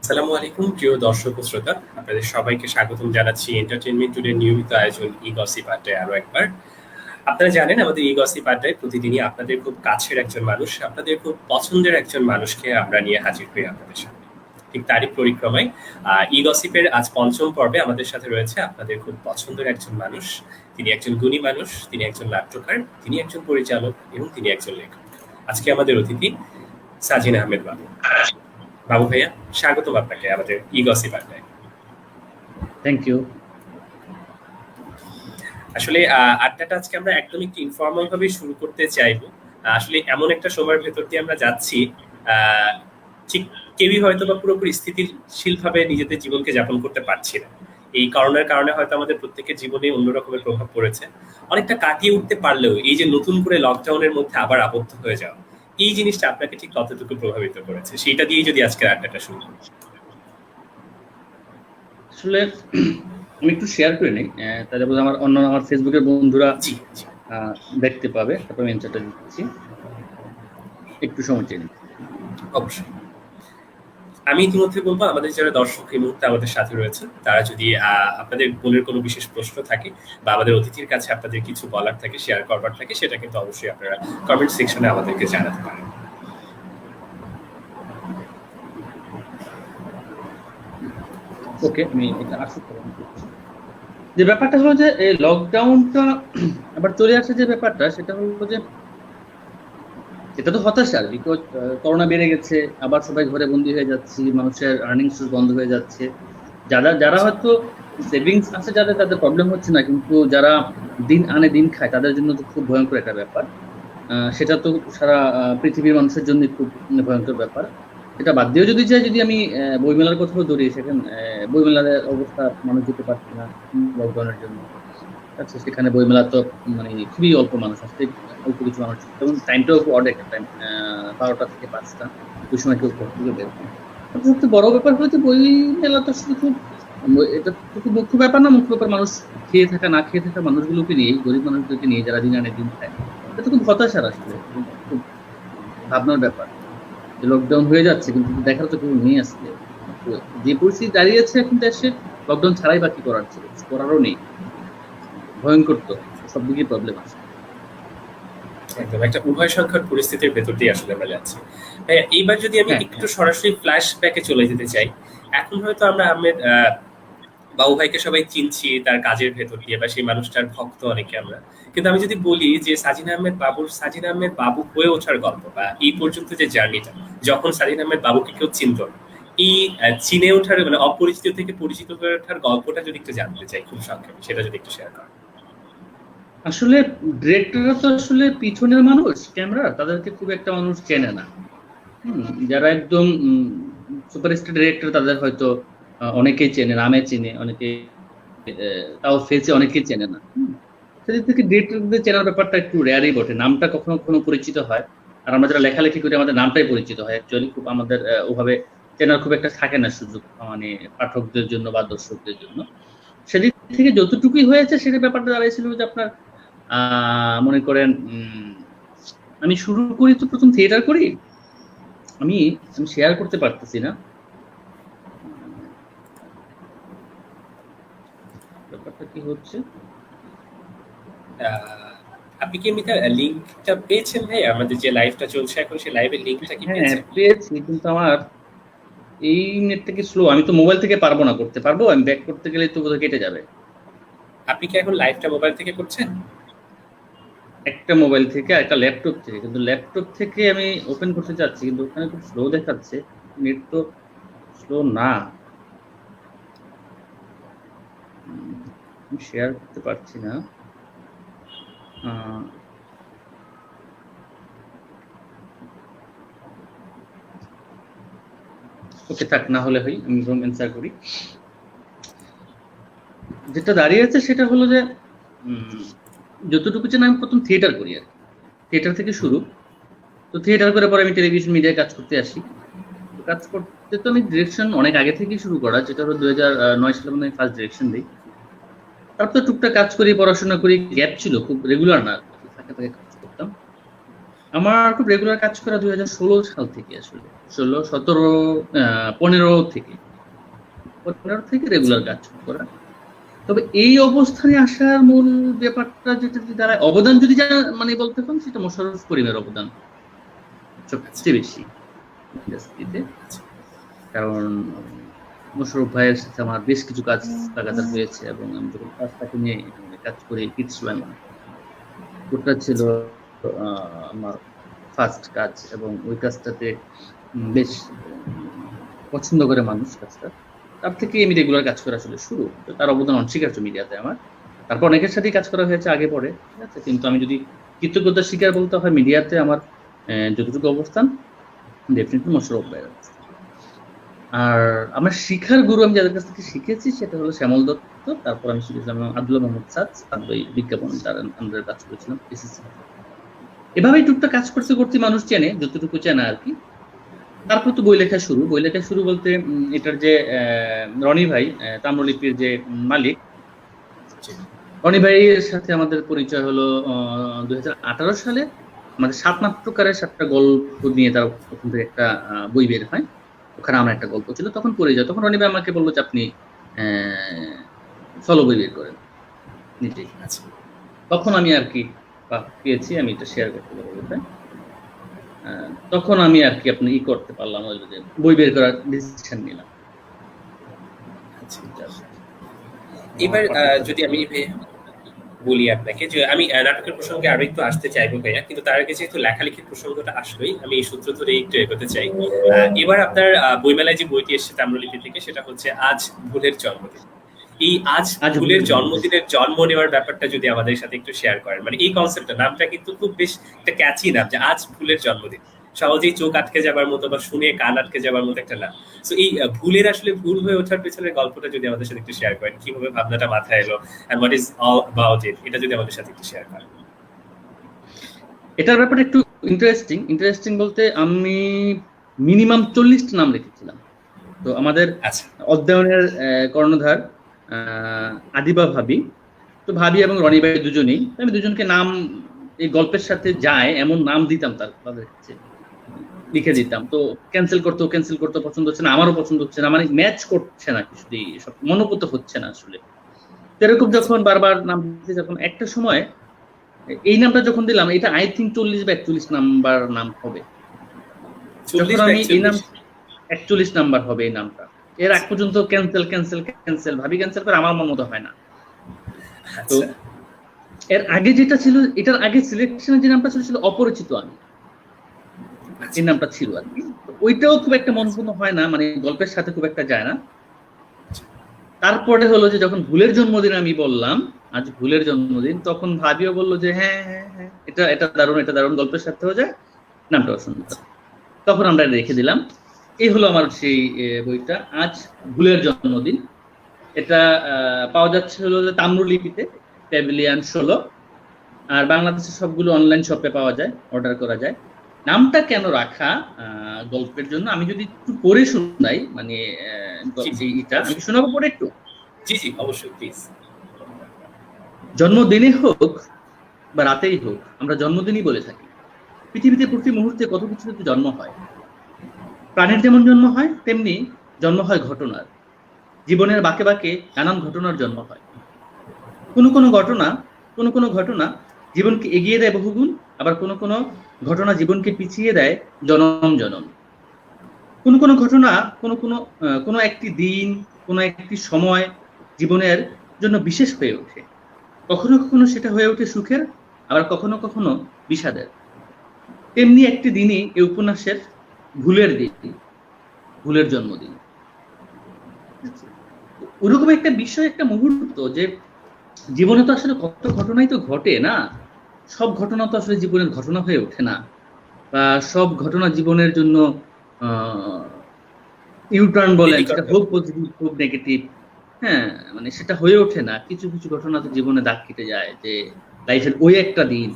আসসালামু আলাইকুম প্রিয় দর্শক ও শ্রোতা, আপনাদের সবাইকে স্বাগতম জানাচ্ছি এন্টারটেইনমেন্ট টুডে নিয়মিত আয়োজন ই গসিপ আড্ডায় আরো একবার। আপনারা জানেন আমাদের ই গসিপ আড্ডায় প্রতিদিনই আপনাদের খুব কাছের একজন মানুষ, আপনাদের খুব পছন্দের একজন মানুষকে আমরা নিয়ে হাজির হই আপনাদের সামনে। ঠিক তারই পরিক্রমায় ই গসিপের আজ পঞ্চম পর্বে আমাদের সাথে রয়েছে আপনাদের খুব পছন্দের একজন মানুষ। তিনি একজন গুণী মানুষ, তিনি একজন নাট্যকার, তিনি একজন পরিচালক এবং তিনি একজন লেখক। আজকে আমাদের অতিথি সাজিন আহমেদ বাবু। বাবু ভাইয়া, স্বাগতম আপনাকে আমাদের ই গসিপ আড্ডায়। Thank you. আসলে আড্ডাটা আজকে আমরা একদম একটু ইনফর্মাল ভাবে শুরু করতে চাইবো। আসলে এমন একটা সময়ের ভেতর দিয়ে আমরা যাচ্ছি, ঠিক কেউই হয়তো বা পুরোপুরি স্থিতিশীল ভাবে নিজেদের জীবনকে যাপন করতে পারছি না। এই করোনার কারণে হয়তো আমাদের প্রত্যেকের জীবনে অন্য রকমের প্রভাব পড়েছে। অনেকটা কাটিয়ে উঠতে পারলেও এই যে নতুন করে লকডাউনের মধ্যে আবার আবদ্ধ হয়ে যাওয়া, এই জিনিসটা আপনাকে ঠিক কতটুকু প্রভাবিত করেছে, সেটা দিয়েই যদি আজকের আড্ডাটা শুরু করি। আসলে আমি একটু শেয়ার করে নিই, তাহলে আমার ফেসবুকের বন্ধুরা দেখতে পাবে। তারপর আমি অ্যানসারটা দিচ্ছি, একটু সময় চেয়ে নিই। অবশ্যই। আমি ইতিমধ্যে বলবো আমাদের যারা দর্শক এই মুহূর্তে আমাদের সাথে রয়েছে, তারা যদি আপনাদের মনের কোনো বিশেষ প্রশ্ন থাকে বা আমাদের অতিথির কাছে আপনাদের কিছু বলার থাকে, শেয়ার করবার থাকে, সেটা কিন্তু অবশ্যই আপনারা কমেন্ট সেকশনে আমাদেরকে জানাতে পারেন। ওকে, আমি এটা যে ব্যাপারটা হলো যে এই লকডাউনটা আবার চলে আসে, যে ব্যাপারটা সেটা হলো যে এটা তো হতাশার, বিকজ করোনা বেড়ে গেছে, আবার সবাই ঘরে বন্দি হয়ে যাচ্ছি, মানুষের আর্নিং সোর্স বন্ধ হয়ে যাচ্ছে। যারা হয়তো সেভিংস আছে, তাদের প্রবলেম হচ্ছে না, কিন্তু যারা দিন আনে দিন খায় তাদের জন্য তো খুব ভয়ঙ্কর একটা ব্যাপার। সেটা তো সারা পৃথিবীর মানুষের জন্য খুব ভয়ঙ্কর ব্যাপার। এটা বাদ দিয়েও যদি আমি বইমেলার কথাও ধরি, সেখানে বইমেলার অবস্থা মানুষ যেতে পারছে না লকডাউনের জন্য। আচ্ছা, সেখানে বইমেলা তো মানে খুবই অল্প মানুষ আসছে, অল্প কিছু মানুষ, এবং টাইমটাও অড একটা টাইম, 12টা থেকে 5টা, ওই সময় কেউ বের হয়। সবচেয়ে বড় ব্যাপার হচ্ছে বই মেলা তো শুধু এটা খুব মুখ্য ব্যাপার না, মুখ্য ব্যাপার মানুষ খেয়ে থাকা না খেয়ে থাকা মানুষগুলোকে নিয়ে, গরিব মানুষদেরকে নিয়ে, যারা দিন আনে দিন খায়। এটা খুব হতাশার, আসলে খুব ভাবনার ব্যাপার যে লকডাউন হয়ে যাচ্ছে কিন্তু দেখার তো কেউ নেই আসলে। যে পরিস্থিতি দাঁড়িয়েছে এখন দেশে, লকডাউন ছাড়াই বাকি করার ছিল, করারও নেই। ভয়ঙ্কর, তো সব দিকে প্রবলেম আছে। একদম একটা উভয় সংখ্যার পরিস্থিতির ভেতর দিয়ে আসলে আমরা যাচ্ছি। এইবার যদি আমি একটু সরাসরি ফ্ল্যাশ ব্যাকে চলে যেতে চাই, এখন হয়তো আমরা আহমেদ বাবু ভাইকে সবাই চিনছি তার কাজের ভেতর দিয়ে, বা সেই মানুষটার ভক্ত অনেকে আমরা। কিন্তু আমি যদি বলি যে সাজিন আহমেদ বাবু হয়ে ওঠার গল্প, বা এই পর্যন্ত যে জার্নিটা, যখন সাজিন আহমেদ বাবুকে কেউ চিনত, এই চিনে ওঠার মানে অপরিচিত থেকে পরিচিত হয়ে ওঠার গল্পটা যদি একটু জানতে চাই খুব সংক্ষেপে, সেটা যদি একটু শেয়ার করেন। আসলে ডিরেক্টররা তো আসলে পিছনের মানুষ, ক্যামেরা, তাদেরকে খুব একটা মানুষ চেনে না। যারা একদম সুপারস্টার ডিরেক্টর, তাদের হয়তো অনেকেই চেনে, নামে চেনে, অনেকে তাও ফেসে অনেকেই চেনে না। সেদিক থেকে ডিরেক্টরদের চেনার ব্যাপারটা একটু রেয়ারই বটে। নামটা কখনো কখনো পরিচিত হয়, আর আমরা যারা লেখালেখি করি আমাদের নামটাই পরিচিত হয় অ্যাকচুয়ালি। খুব আমাদের ওভাবে চেনার খুব একটা থাকে না সুযোগ, মানে পাঠকদের জন্য বা দর্শকদের জন্য। সেদিক থেকে যতটুকুই হয়েছে সেটা ব্যাপারটা দাঁড়িয়েছিল যে আপনার মনে করেন, আমি শুরু করি তো প্রথম থিয়েটার করি, আমি শেয়ার করতে পারতেছি না ব্যাপারটা কি হচ্ছে। আপনি কি এমনিতে লিংকটা পেয়েছেন ভাই? আমাদের যে লাইভটা চলছে এখন, সেই লাইভের লিংকটা কি পেয়েছেন? হ্যাঁ, পেয়েছি, কিন্তু আমার এই নেটটা কি স্লো। আমি তো মোবাইল থেকে পারবো না করতে, পারবো আমি ব্যাক করতে গেলে তো বোধহয় কেটে যাবে। আপনি কি এখন লাইভটা মোবাইল থেকে করছেন? একটা মোবাইল থেকে, একটা ল্যাপটপ থেকে, কিন্তু ল্যাপটপ থেকে আমি ওপেন করতে চাচ্ছি, কিন্তু ওখানে খুব স্লো দেখাচ্ছে, নেট তো স্লো না, আমি শেয়ার করতে পারছি না। ওকে, থাক, না হলে হয় আমি অ্যান্সার করি। যেটা দাঁড়িয়েছে সেটা হলো যে যতটুকু আমি প্রথম থিয়েটার করি, আর থিয়েটার থেকে শুরু। তো থিয়েটার করে পরে আমি টেলিভিশন মিডিয়ায় কাজ করতে আসি। কাজ করতে তো আমি ডিরেকশন অনেক আগে থেকেই শুরু করা, যেটা হলো 2009 সালে আমি ফার্স্ট ডিরেকশন দিই। তারপর টুকটাক কাজ করি, পড়াশোনা করি, গ্যাপ ছিল, খুব রেগুলার না, ফাঁকে ফাঁকে কাজ করতাম। আমার খুব রেগুলার কাজ করা 2016 সাল থেকে, আসলে 16, 17, 15 থেকে রেগুলার কাজ করা। তবে এই অবস্থানে আসার মূল ব্যাপারটা যেটা দ্বারা অবদান যদি মানে বলতে পারেন, সেটা মোশাররফ করিমের অবদান সবচেয়ে বেশি ইন্ডাস্ট্রিতে। কারণ মোশাররফ ভাইয়ের সাথে আমার বেশ কিছু কাজ লাগাতার হয়েছে, এবং আমি যখন কাজটাকে নিয়ে কাজ করি, কিডসল্যান্ড, ওটা ছিল আমার ফার্স্ট কাজ, এবং ওই কাজটাতে বেশ পছন্দ করে মানুষ কাজটা। তার থেকে আমি রেগুলার কাজ করা আসলে শুরু। তো তার অবদান অনস্বীকার্য মিডিয়াতে আমার। তারপর অনেকের সাথেই কাজ করা হয়েছে আগে পরে, ঠিক আছে, কিন্তু আমি যদি কৃতজ্ঞতার স্বীকার বলতে হয়, মিডিয়াতে আমার যতটুকু অবস্থান, ডেফিনেটলি মোশাররফ ভাইয়ের অবস্থান। আর আমার শিখার গুরু আমি যাদের কাছ থেকে শিখেছি সেটা হলো শ্যামল দত্ত। তারপর আমি শিখেছিলাম আব্দুল্লাহ মোহাম্মদ সাদ, ওই বিজ্ঞাপন তার আন্ডারে কাজ করেছিলাম এসএসসি। এভাবেই টুকটা কাজ করতে করতে মানুষ চেনে, যতটুকু চেনা আর কি। তারপর তো বই লেখা শুরু বলতে এটার যে রনি ভাই, তাম্রলিপির যে মালিক, রনি ভাইয়ের সাথে আমাদের পরিচয় হলো 2018 সালে। আমাদের 7 নাট্যকারের 7টা গল্প নিয়ে তার প্রথম থেকে একটা বই বের হয়, ওখানে আমার একটা গল্প ছিল, তখন পড়ে যায়। তখন রনি ভাই আমাকে বললো যে আপনি সলো বই বের করেন নিজেই। তখন আমি আর কি পেয়েছি, আমি এটা শেয়ার করতে পারবো। তখন আমি আর কি আপনি করতে পারলাম, যে বই বের করার ডিসিশন নিলাম। এবার যদি আমি বলি আপনাকে, যে আমি নাটকের প্রসঙ্গে আরো একটু আসতে চাইবো ভাইয়া, কিন্তু তার আগে যেহেতু লেখালেখির প্রসঙ্গটা আসলোই, আমি এই সূত্র ধরে একটু এগোতে চাই। এবার আপনার বইমেলায় যে বইটি এসেছে তাম্রলিপি থেকে, সেটা হচ্ছে আজ ভুলের জন্মদিন। এই আজ ভুলের জন্মদিনের জন্ম নেওয়ার ব্যাপারটা যদি আমাদের সাথে একটু শেয়ার করেন। মানে এই কনসেপ্টটা, নামটা কিন্তু খুব বেশ একটা ক্যাচি নাম, যে আজ ভুলের জন্মদিন। সহজেই চোখ আটকে যাবার মতো বা শুনে কান আটকে যাবার মতো একটা নাম। তো এই ভুলের আসলে ভুল হয়ে ওঠার পেছনের গল্পটা যদি আমাদের সাথে একটু শেয়ার করেন, কিভাবে ভাবনাটা মাথায় এলো, and what is all about it, এটা যদি আমাদের সাথে একটু শেয়ার করেন। এটার ব্যাপারে একটু ইন্টারেস্টিং বলতে, আমি মিনিমাম 40টা নাম রেখেছিলাম। তো আমাদের অধ্যয়নের কর্ণধার আদিবা ভাবি, তো ভাবি এবং রনি ভাই দুজনেই, আমি দুজনকে নাম এই গল্পের সাথে যায় এমন নাম দিতাম, তাদের কাছে লিখে দিতাম। তো ক্যান্সেল করতে পছন্দ হচ্ছে না, আমারও পছন্দ হচ্ছে না, মানে ম্যাচ করছে না, কিছুতেই সব মনোপুত হচ্ছে না আসলে। এরকম যখন বারবার নাম দিতে, যখন একটা সময় এই নামটা যখন দিলাম, এটা আই থিঙ্ক 40 বা 41 নাম্বার নাম হবে। যখন আমি এই নাম 41 নাম্বার হবে এই নামটা, এর আগ পর্যন্ত ক্যান্সেল ভাবি ক্যান্সেল করে, আমার মন মতো হয় না। তো এর আগে যেটা ছিল, এটার আগে সিলেকশনের যে নামটা ছিল অপরিচিত আমি, এই নামটা ছিল আর কি। ওইটাও খুব একটা মনপূর্ণ হয় না, মানে গল্পের সাথে খুব একটা যায় না। তারপরে হলো যে যখন ভুলের জন্মদিন আমি বললাম আজ ভুলের জন্মদিন, তখন ভাবিও বললো যে হ্যাঁ, এটা দারুণ গল্পের সাথেও যায়, নামটাও সুন্দর। তখন আমরা রেখে দিলাম। এই হলো আমার সেই বইটা, আজ ভুলের জন্মদিন। এটা পাওয়া যাচ্ছে হলো তাম্রলিপিতে, প্যাভিলিয়ন 16, আর বাংলাদেশের সবগুলো অনলাইন শপে পাওয়া যায়, অর্ডার করা যায়। নামটা কেন রাখা গল্পের জন্য, আমি যদি একটু পড়ে শোনাই, মানে এটা আমি শোনাবো পড়ে একটু। জি অবশ্যই, প্লিজ। জন্মদিনে হোক বা রাতেই হোক, আমরা জন্মদিনই বলে থাকি। পৃথিবীতে প্রতি মুহূর্তে কত কিছু জন্ম হয়। প্রাণীর যেমন জন্ম হয়, তেমনি জন্ম হয় ঘটনার। জীবনের বাঁকে বাঁকে নানান ঘটনার জন্ম হয়। কোনো ঘটনা জীবনকে এগিয়ে দেয় বহুগুণ, আবার কোনো ঘটনা জীবনকে পিছিয়ে দেয় জনম। কোনো ঘটনা কোনো একটি দিন, কোনো একটি সময় জীবনের জন্য বিশেষ হয়ে ওঠে। কখনো সেটা হয়ে ওঠে সুখের, আবার কখনো বিষাদের। তেমনি একটি দিনই এই উপন্যাসের ভুলের দিন, ভুলের জন্মদিন। ওরকম একটা বিষয়, একটা মুহূর্ত, যে জীবনে তো আসলে কত ঘটনাই তো ঘটে না, সব ঘটনা তো আসলে জীবনের ঘটনা হয়ে ওঠে না, বা সব ঘটনা জীবনের জন্য ইউটার্ন বলেন, সেটা হোক পজিটিভ হোক নেগেটিভ, হ্যাঁ, মানে সেটা হয়ে ওঠে না। কিছু ঘটনা তো জীবনে দাগ কেটে যায়, যে লাইফের ওই একটা দিন,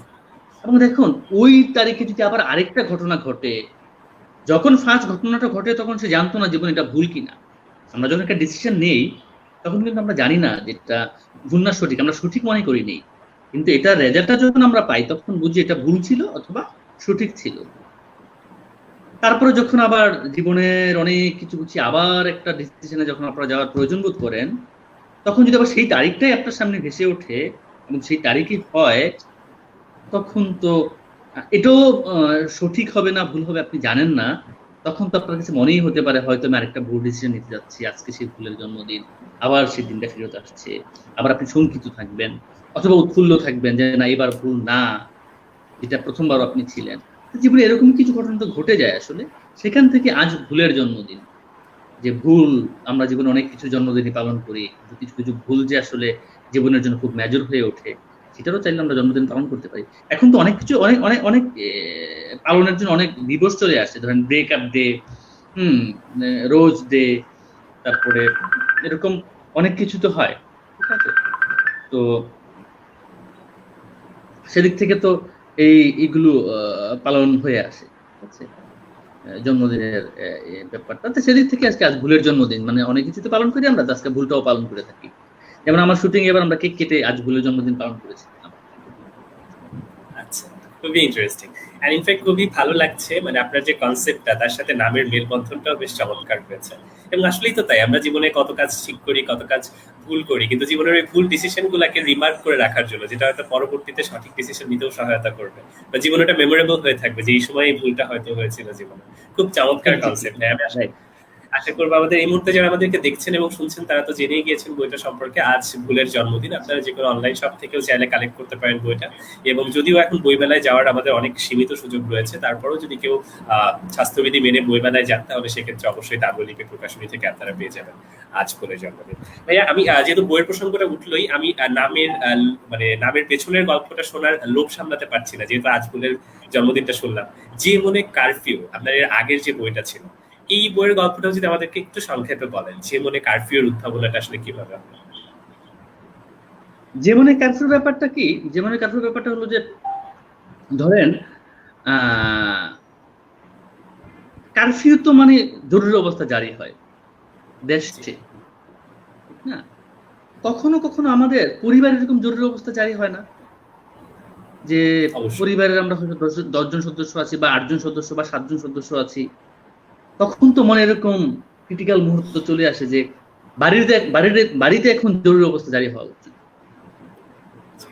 এবং দেখুন ওই তারিখে যদি আবার আরেকটা ঘটনা ঘটে, যখন ফার্স্ট ঘটনাটা ঘটে তখন সে জানতো না জীবন এটা ভুল কিনা। আমরা যখন একটা ডিসিশন নেই, তখন কিন্তু আমরা জানি না যেটা ভুল না সঠিক, আমরা সঠিক মনে করি নেই, কিন্তু এটা রেজাল্টটা যখন আমরা পাই তখন বুঝি এটা ভুল ছিল অথবা সঠিক ছিল। তারপরে যখন আবার জীবনের অনেক কিছু আবার একটা ডিসিশনে যখন আপনারা যাওয়ার প্রয়োজন বোধ করেন, তখন যদি আবার সেই তারিখটাই আপনার সামনে ভেসে ওঠে এবং সেই তারিখই হয়, তখন তো এটাও সঠিক হবে না ভুল হবে আপনি জানেন না। তখন তো আপনার কাছে মনেই হতে পারে হয়তো আমি আরেকটা ভুল ডিসিশন নিতে যাচ্ছি, আজকে সেই ভুলের জন্মদিন, আবার সেই দিনটা ফেরত আসছে, আবার আপনি শঙ্কিত থাকবেন অথবা উৎফুল্ল থাকবেন যে না এবার ভুল না, যেটা প্রথমবার আপনি ছিলেন। জীবনে এরকম কিছু ঘটনা তো ঘটে যায় আসলে। সেখান থেকে আজ ভুলের জন্মদিন, যে ভুল আমরা জীবনে অনেক কিছু জন্মদিনই পালন করি, কিছু কিছু ভুল যে আসলে জীবনের জন্য খুব মেজর হয়ে ওঠে, সেটারও চাইলে আমরা জন্মদিন পালন করতে পারি। এখন তো অনেক কিছু অনেক অনেক অনেক পালনের জন্য অনেক দিবস চলে আসছে, ধরেন ব্রেকআপ ডে, রোজ ডে, তারপরে এরকম অনেক কিছু তো হয়, ঠিক আছে? তো সেদিক থেকে তো এইগুলো পালন হয়ে আসে, ঠিক আছে? জন্মদিনের ব্যাপারটা তো সেদিক থেকে আজকে আজ ভুলের জন্মদিন, মানে অনেক কিছু তো পালন করি আমরা, তো আজকে ভুলটাও পালন করে থাকি। যেমন আমার শুটিং এবার আমরা কেক কেটে আজ ভুলের জন্মদিন পালন করেছি। আচ্ছা, খুবই ইন্টারেস্টিং। আর ইনফ্যাক্ট খুবই ভালো লাগছে, মানে আপনার যে কনসেপ্টটা তার সাথে নামের মেলবন্ধনটাও বেশ চমৎকার হয়েছে। এবং আসলেই তো তাই, আমরা জীবনে কত কাজ ঠিক করি, কত কাজ ভুল করি, কিন্তু জীবনের ওই ভুল ডিসিশন গুলাকে রিমার্ক করে রাখার জন্য, যেটা হয়তো পরবর্তীতে সঠিক ডিসিশন নিতেও সহায়তা করবে, বা জীবনে ওটা মেমোরেবল হয়ে থাকবে যে এই সময় এই ভুলটা হয়তো হয়েছিল জীবনে। খুব চমৎকার কনসেপ্ট। হ্যাঁ, আমি আশা করবো আমাদের এই মুহূর্তে যারা আমাদেরকে দেখছেন এবং শুনছেন তারা তো জেনেই গিয়েছেন বইটা সম্পর্কে। আজ ভুলের জন্মদিন, আপনারা যে কোনো অনলাইন শপ থেকেও চাইলে কালেক্ট করতে পারেন বইটা। এবং যদিও এখন বইমেলায় যাওয়ার আমাদের অনেক সীমিত সুযোগ রয়েছে, তারপরেও যদি কেউ স্বাস্থ্যবিধি মেনে বইমেলায় যান তাহলে সেক্ষেত্রে অবশ্যই তাম্রলিপি প্রকাশনী থেকে আপনারা পেয়ে যাবেন আজ ভুলের জন্মদিন। ভাইয়া, আমি যেহেতু বইয়ের প্রসঙ্গটা উঠলোই, আমি নামের মানে নামের পেছনের গল্পটা শোনার লোভ সামলাতে পারছি না, যেহেতু আজ ভুলের জন্মদিনটা শুনলাম। যে মনে কারফিউ, আপনার এর আগের যে বইটা ছিল, এই বইয়ের গল্পটা যদি আমাদেরকে একটু সংক্ষেপে বলেন, যে মনে কারফিউর উদ্ভাবনাটা আসলে কিভাবে হবে? যেমন কারফিউর ব্যাপারটা কি, যেমন কারফিউর ব্যাপারটা হলো যে ধরেন কারফিউ তো মানে জরুরি অবস্থা জারি হয় দেশে, ঠিক না? কখনো কখনো আমাদের পরিবারে এরকম জরুরি অবস্থা জারি হয় না, যে অবশ্যই। পরিবারের আমরা হয়তো 10 জন সদস্য আছি বা 8 জন সদস্য বা 7 জন সদস্য আছি, তখন তো মনে এরকম ক্রিটিক্যাল মুহূর্ত চলে আসে যে বাড়িতে এখন জরুরি অবস্থা জারি হওয়া উচিত।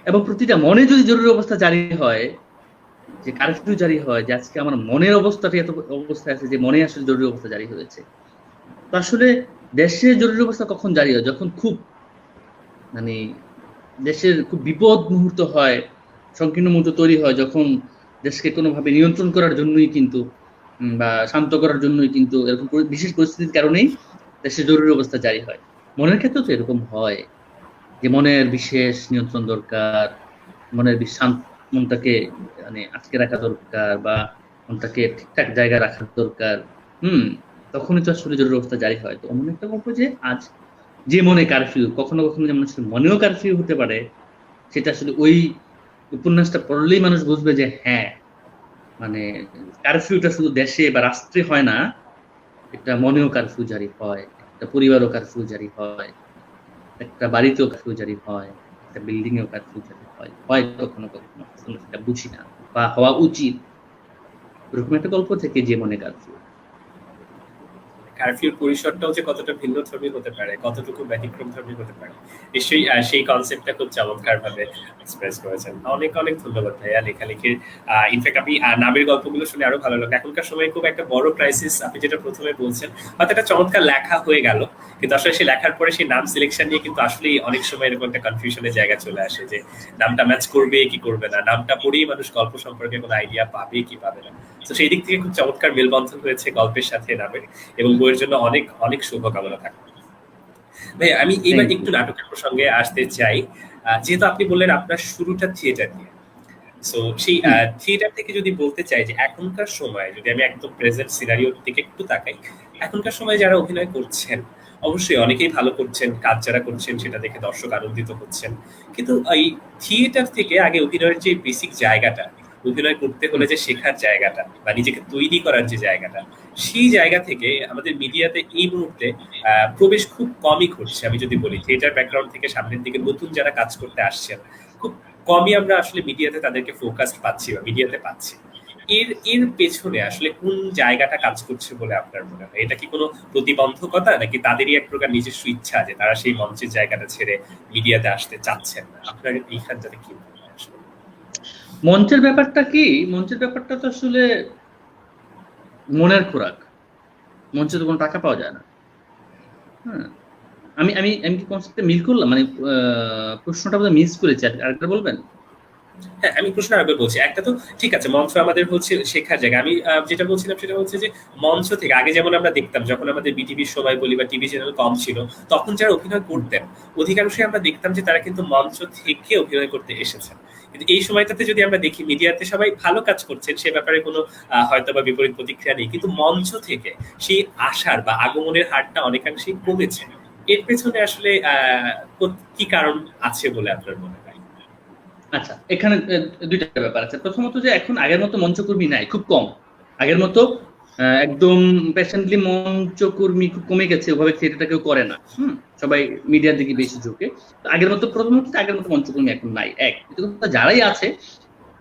এবং প্রতিটা মনে যদি জরুরি অবস্থা জারি হয়, যে কারফিউ জারি হয়, যে আজকে আমার মনের অবস্থাটা এত অবস্থায় আছে যে মনে আসলে জরুরি অবস্থা জারি হয়েছে। তো আসলে দেশে জরুরি অবস্থা কখন জারি হয়? যখন খুব মানে দেশের খুব বিপদ মুহূর্ত হয়, সংকীর্ণ মুহূর্ত তৈরি হয়, যখন দেশকে কোনোভাবে নিয়ন্ত্রণ করার জন্যই কিন্তু বা শান্ত করার জন্যই কিন্তু এরকম বিশেষ পরিস্থিতির কারণেই দেশে জরুরি অবস্থা জারি হয়। মনের ক্ষেত্রেও তো এরকম হয়, যে মনের বিশেষ নিয়ন্ত্রণ দরকার, মনের মনটাকে মানে আটকে রাখা দরকার, বা মনটাকে ঠিকঠাক জায়গায় রাখা দরকার। তখনই তো আসলে জরুরি অবস্থা জারি হয়। তো অন্য একটা গল্প যে আজ যে মনে কারফিউ, কখনো কখনো যেমন আসলে মনেও কারফিউ হতে পারে, সেটা আসলে ওই উপন্যাসটা পড়লেই মানুষ বুঝবে যে হ্যাঁ, মানে কারফিউটা শুধু দেশে বা রাষ্ট্রে হয় না, একটা মনেও কারফিউ জারি হয়, একটা পরিবারও কারফিউ জারি হয়, একটা বাড়িতেও কারফিউ জারি হয়, একটা বিল্ডিং এও কারফিউ জারি হয় হয় কখনো কখনো, সেটা বুঝি না বা হওয়া উচিত। এরকম একটা গল্প থেকে যে মনে কারফিউ। কারফিউর পরিসরটাও যে কতটা ভিন্নধর্মী হতে পারে, কতটুকু ব্যতিক্রমধর্মী হতে পারে, নিশ্চয়ই সেই কনসেপ্টটা খুব চমৎকার ভাবে এক্সপ্রেস করেছেন। অনেক অনেক ধন্যবাদ ভাইয়া লেখালেখির। ইনফ্যাক্ট আপনি নামের গল্পগুলো শুনে আরো ভালো লাগলো। এখনকার সময় খুব একটা বড় ক্রাইসিস, আপনি যেটা প্রথমে বলছেন, হয়তো একটা চমৎকার লেখা হয়ে গেল, কিন্তু আসলে সেই লেখার পরে সেই নাম সিলেকশন নিয়ে কিন্তু আসলেই অনেক সময় এরকম একটা কনফিউশনের জায়গা চলে আসে, যে নামটা ম্যাচ করবে কি করবে না, নামটা পড়েই মানুষ গল্প সম্পর্কে কোনো আইডিয়া পাবে কি পাবে না। তো সেই দিক থেকে খুব চমৎকার মেলবন্ধন হয়েছে গল্পের সাথে নামের, এবং বইয়ের জন্য অনেক অনেক শুভকামনা থাকবে। ভাই, আমি এবার একটু নাটকের প্রসঙ্গে আসতে চাই। যেহেতু আপনি বললেন আপনার শুরুটা থিয়েটার দিয়ে, সো সেই থিয়েটার থেকে যদি বলতে চাই যে এখনকার সময় যদি আমি একদম প্রেজেন্ট সিনারিওর দিকে একটু তাকাই, এখনকার সময় যারা অভিনয় করছেন অবশ্যই অনেকেই ভালো করছেন, কাজ যারা করছেন সেটা দেখে দর্শক আনন্দিত হচ্ছেন, কিন্তু এই থিয়েটার থেকে আগে অভিনয়ের যে বেসিক জায়গাটা, অভিনয় করতে হলে যে শেখার জায়গাটা বা নিজেকে তৈরি করার যে জায়গাটা, সেই জায়গা থেকে আমাদের মিডিয়াতে এই মুহূর্তে প্রবেশ খুব কমই ঘটছে। আমি যদি বলি থিয়েটার ব্যাকগ্রাউন্ড থেকে সামনের দিকে নতুন যারা কাজ করতে আসছেন, খুব কমই আমরা আসলে মিডিয়াতে তাদেরকে ফোকাস পাচ্ছি বা মিডিয়াতে পাচ্ছি। এর এর পেছনে আসলে কোন জায়গাটা কাজ করছে বলে আপনার মনে হয়? এটা কি কোনো প্রতিবন্ধকতা নাকি তাদেরই এক প্রকার নিজস্ব ইচ্ছা যে তারা সেই মঞ্চের জায়গাটা ছেড়ে মিডিয়াতে আসতে চাচ্ছেন না? আপনার এইখানটাতে কি মনে হয় আসলে? মঞ্চের ব্যাপারটা কি, মঞ্চের ব্যাপারটা তো আসলে মনের খোরাক। মঞ্চে তো কোনো টাকা পাওয়া যায় না। হ্যাঁ, আমি আমি আমি কি কনসেপ্টে মিল করলাম, মানে প্রশ্নটা বোধহয় মিস করেছি, আরেকটা বলবেন? হ্যাঁ, আমি প্রশ্ন আরেকবার বলছি। একটা তো ঠিক আছে, মঞ্চ আমাদের হচ্ছে শেখার জায়গা। আমি যেটা বলছিলাম সেটা হচ্ছে যে মঞ্চ থেকে আগে যেমন আমরা দেখতাম যখন আমাদের বিটিভির সময় বলি বা টিভি চ্যানেল কম ছিল, তখন যারা অভিনয় করতেন অধিকাংশই আমরা দেখতাম যে তারা কিন্তু মঞ্চ থেকে অভিনয় করতে এসেছেন। কিন্তু এই সময়টাতে যদি আমরা দেখি মিডিয়াতে সবাই ভালো কাজ করছেন, সে ব্যাপারে কোনো হয়তো বা বিপরীত প্রতিক্রিয়া নেই। কিন্তু মঞ্চ থেকে সেই আসার বা আগমনের হারটা অনেকাংশেই কমেছে। এর পেছনে আসলে কি কারণ আছে বলে আপনার মনে হয়? আচ্ছা, এখানে দুইটা ব্যাপার আছে। প্রথমত যে এখন আগের মতো মঞ্চকর্মী নাই, খুব কম। আগের মতো একদম প্যাশনেটলি মঞ্চকর্মী খুব কমে গেছে, ওভাবে থিয়েটারটা কেউ করে না। সবাই মিডিয়ার দিকে বেশি ঝুঁকে। আগের মতো, প্রথমত আগের মতো মঞ্চকর্মী এখন নাই। যারাই আছে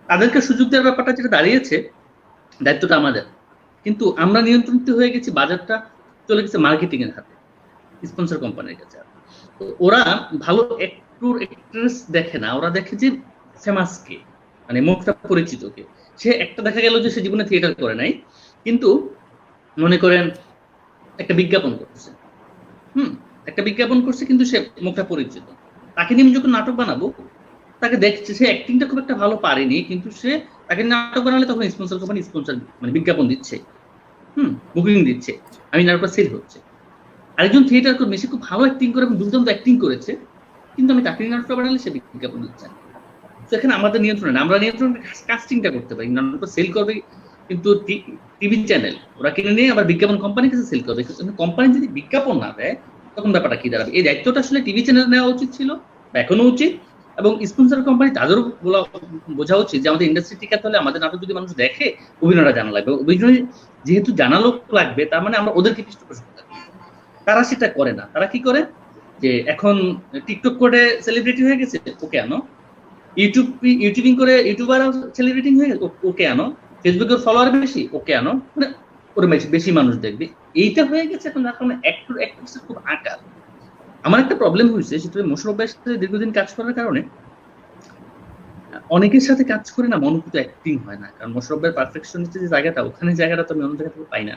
তাদেরকে সুযোগ দেওয়ার ব্যাপারটা যেটা দাঁড়িয়েছে, দায়িত্বটা আমাদের। কিন্তু আমরা নিয়ন্ত্রিত হয়ে গেছি, বাজারটা চলে গেছে মার্কেটিং এর হাতে, স্পন্সর কোম্পানির কাছে। তো ওরা ভালো একটুর একট্রেস দেখে না, ওরা দেখে যে ফেমাস কে, মানে মুখটা পরিচিত কে। সে একটা দেখা গেল যে সে জীবনে থিয়েটার করে নাই, কিন্তু মনে করেন একটা বিজ্ঞাপন করছে, একটা বিজ্ঞাপন করছে, কিন্তু সে মুখটা পরিচিত। তাকে নিয়ে আমি যখন নাটক বানাবো, তাকে দেখছে সে অ্যাক্টিংটা খুব একটা ভালো পারেনি, কিন্তু সে তাকে নাটক বানালে তখন স্পন্সর কোম্পানি স্পন্সর মানে বিজ্ঞাপন দিচ্ছে, বুকিং দিচ্ছে, আমি নাটকটা সেল হচ্ছে। আরেকজন থিয়েটার কর্মী, সে খুব ভালো অ্যাক্টিং করে এবং দুর্দান্ত অ্যাক্টিং করেছে, কিন্তু আমি তাকে নাটকটা বানালে সে বিজ্ঞাপন দিচ্ছে। তো এখানে আমাদের নিয়ন্ত্রণ না, আমরা নিয়ন্ত্রণ কাস্টিংটা করতে পারি, নাটকটা সেল করবে, কিন্তু টিভি চ্যানেল ওরা কিনে নিয়ে আবার বিজ্ঞাপন কোম্পানির কাছে সেল করবে। কোম্পানি যদি বিজ্ঞাপন না দেয় তখন ব্যাপারটা কি দাঁড়াবে? এই দায়িত্বটা আসলে টিভি চ্যানেল নেওয়া উচিত ছিল, বা এখনো উচিত। এবং স্পন্সর কোম্পানি তাদেরও বোঝা উচিত যে আমাদের ইন্ডাস্ট্রি টিকাতে হলে আমাদের নাটক যদি মানুষ দেখে, অভিনয়টা জানা লাগবে। অভিনয় যেহেতু জানা লোক লাগবে, তার মানে আমরা ওদেরকে পৃষ্ঠপোষক থাকবে। তারা সেটা করে না। তারা কি করে, যে এখন টিকটক করে সেলিব্রিটি হয়ে গেছে, ওকে আনো। ইউটিউবিং করে ইউটিউবার সেলিব্রিটি হয়ে গেছে, ওকে আনো। ফেসবুকের ফলোয়ার বেশি, ওকে আনো, মানে ওরা বেশি মানুষ দেখবে। এইটা হয়ে গেছে এখন। এখন অ্যাক্টর অ্যাক্ট্রেসের খুব আকার। আমার একটা প্রবলেম হয়েছে, সেটা মোশাররফ ভাইয়ের সাথে দীর্ঘদিন কাজ করার কারণে অনেকের সাথে কাজ করে না মনোভূত অ্যাক্টিং হয় না। কারণ মোশাররফ ভাইয়ের পারফেকশনিস্টের যে জায়গাটা, ওখানে জায়গাটা তো আমি অন্য জায়গা থেকে পাই না।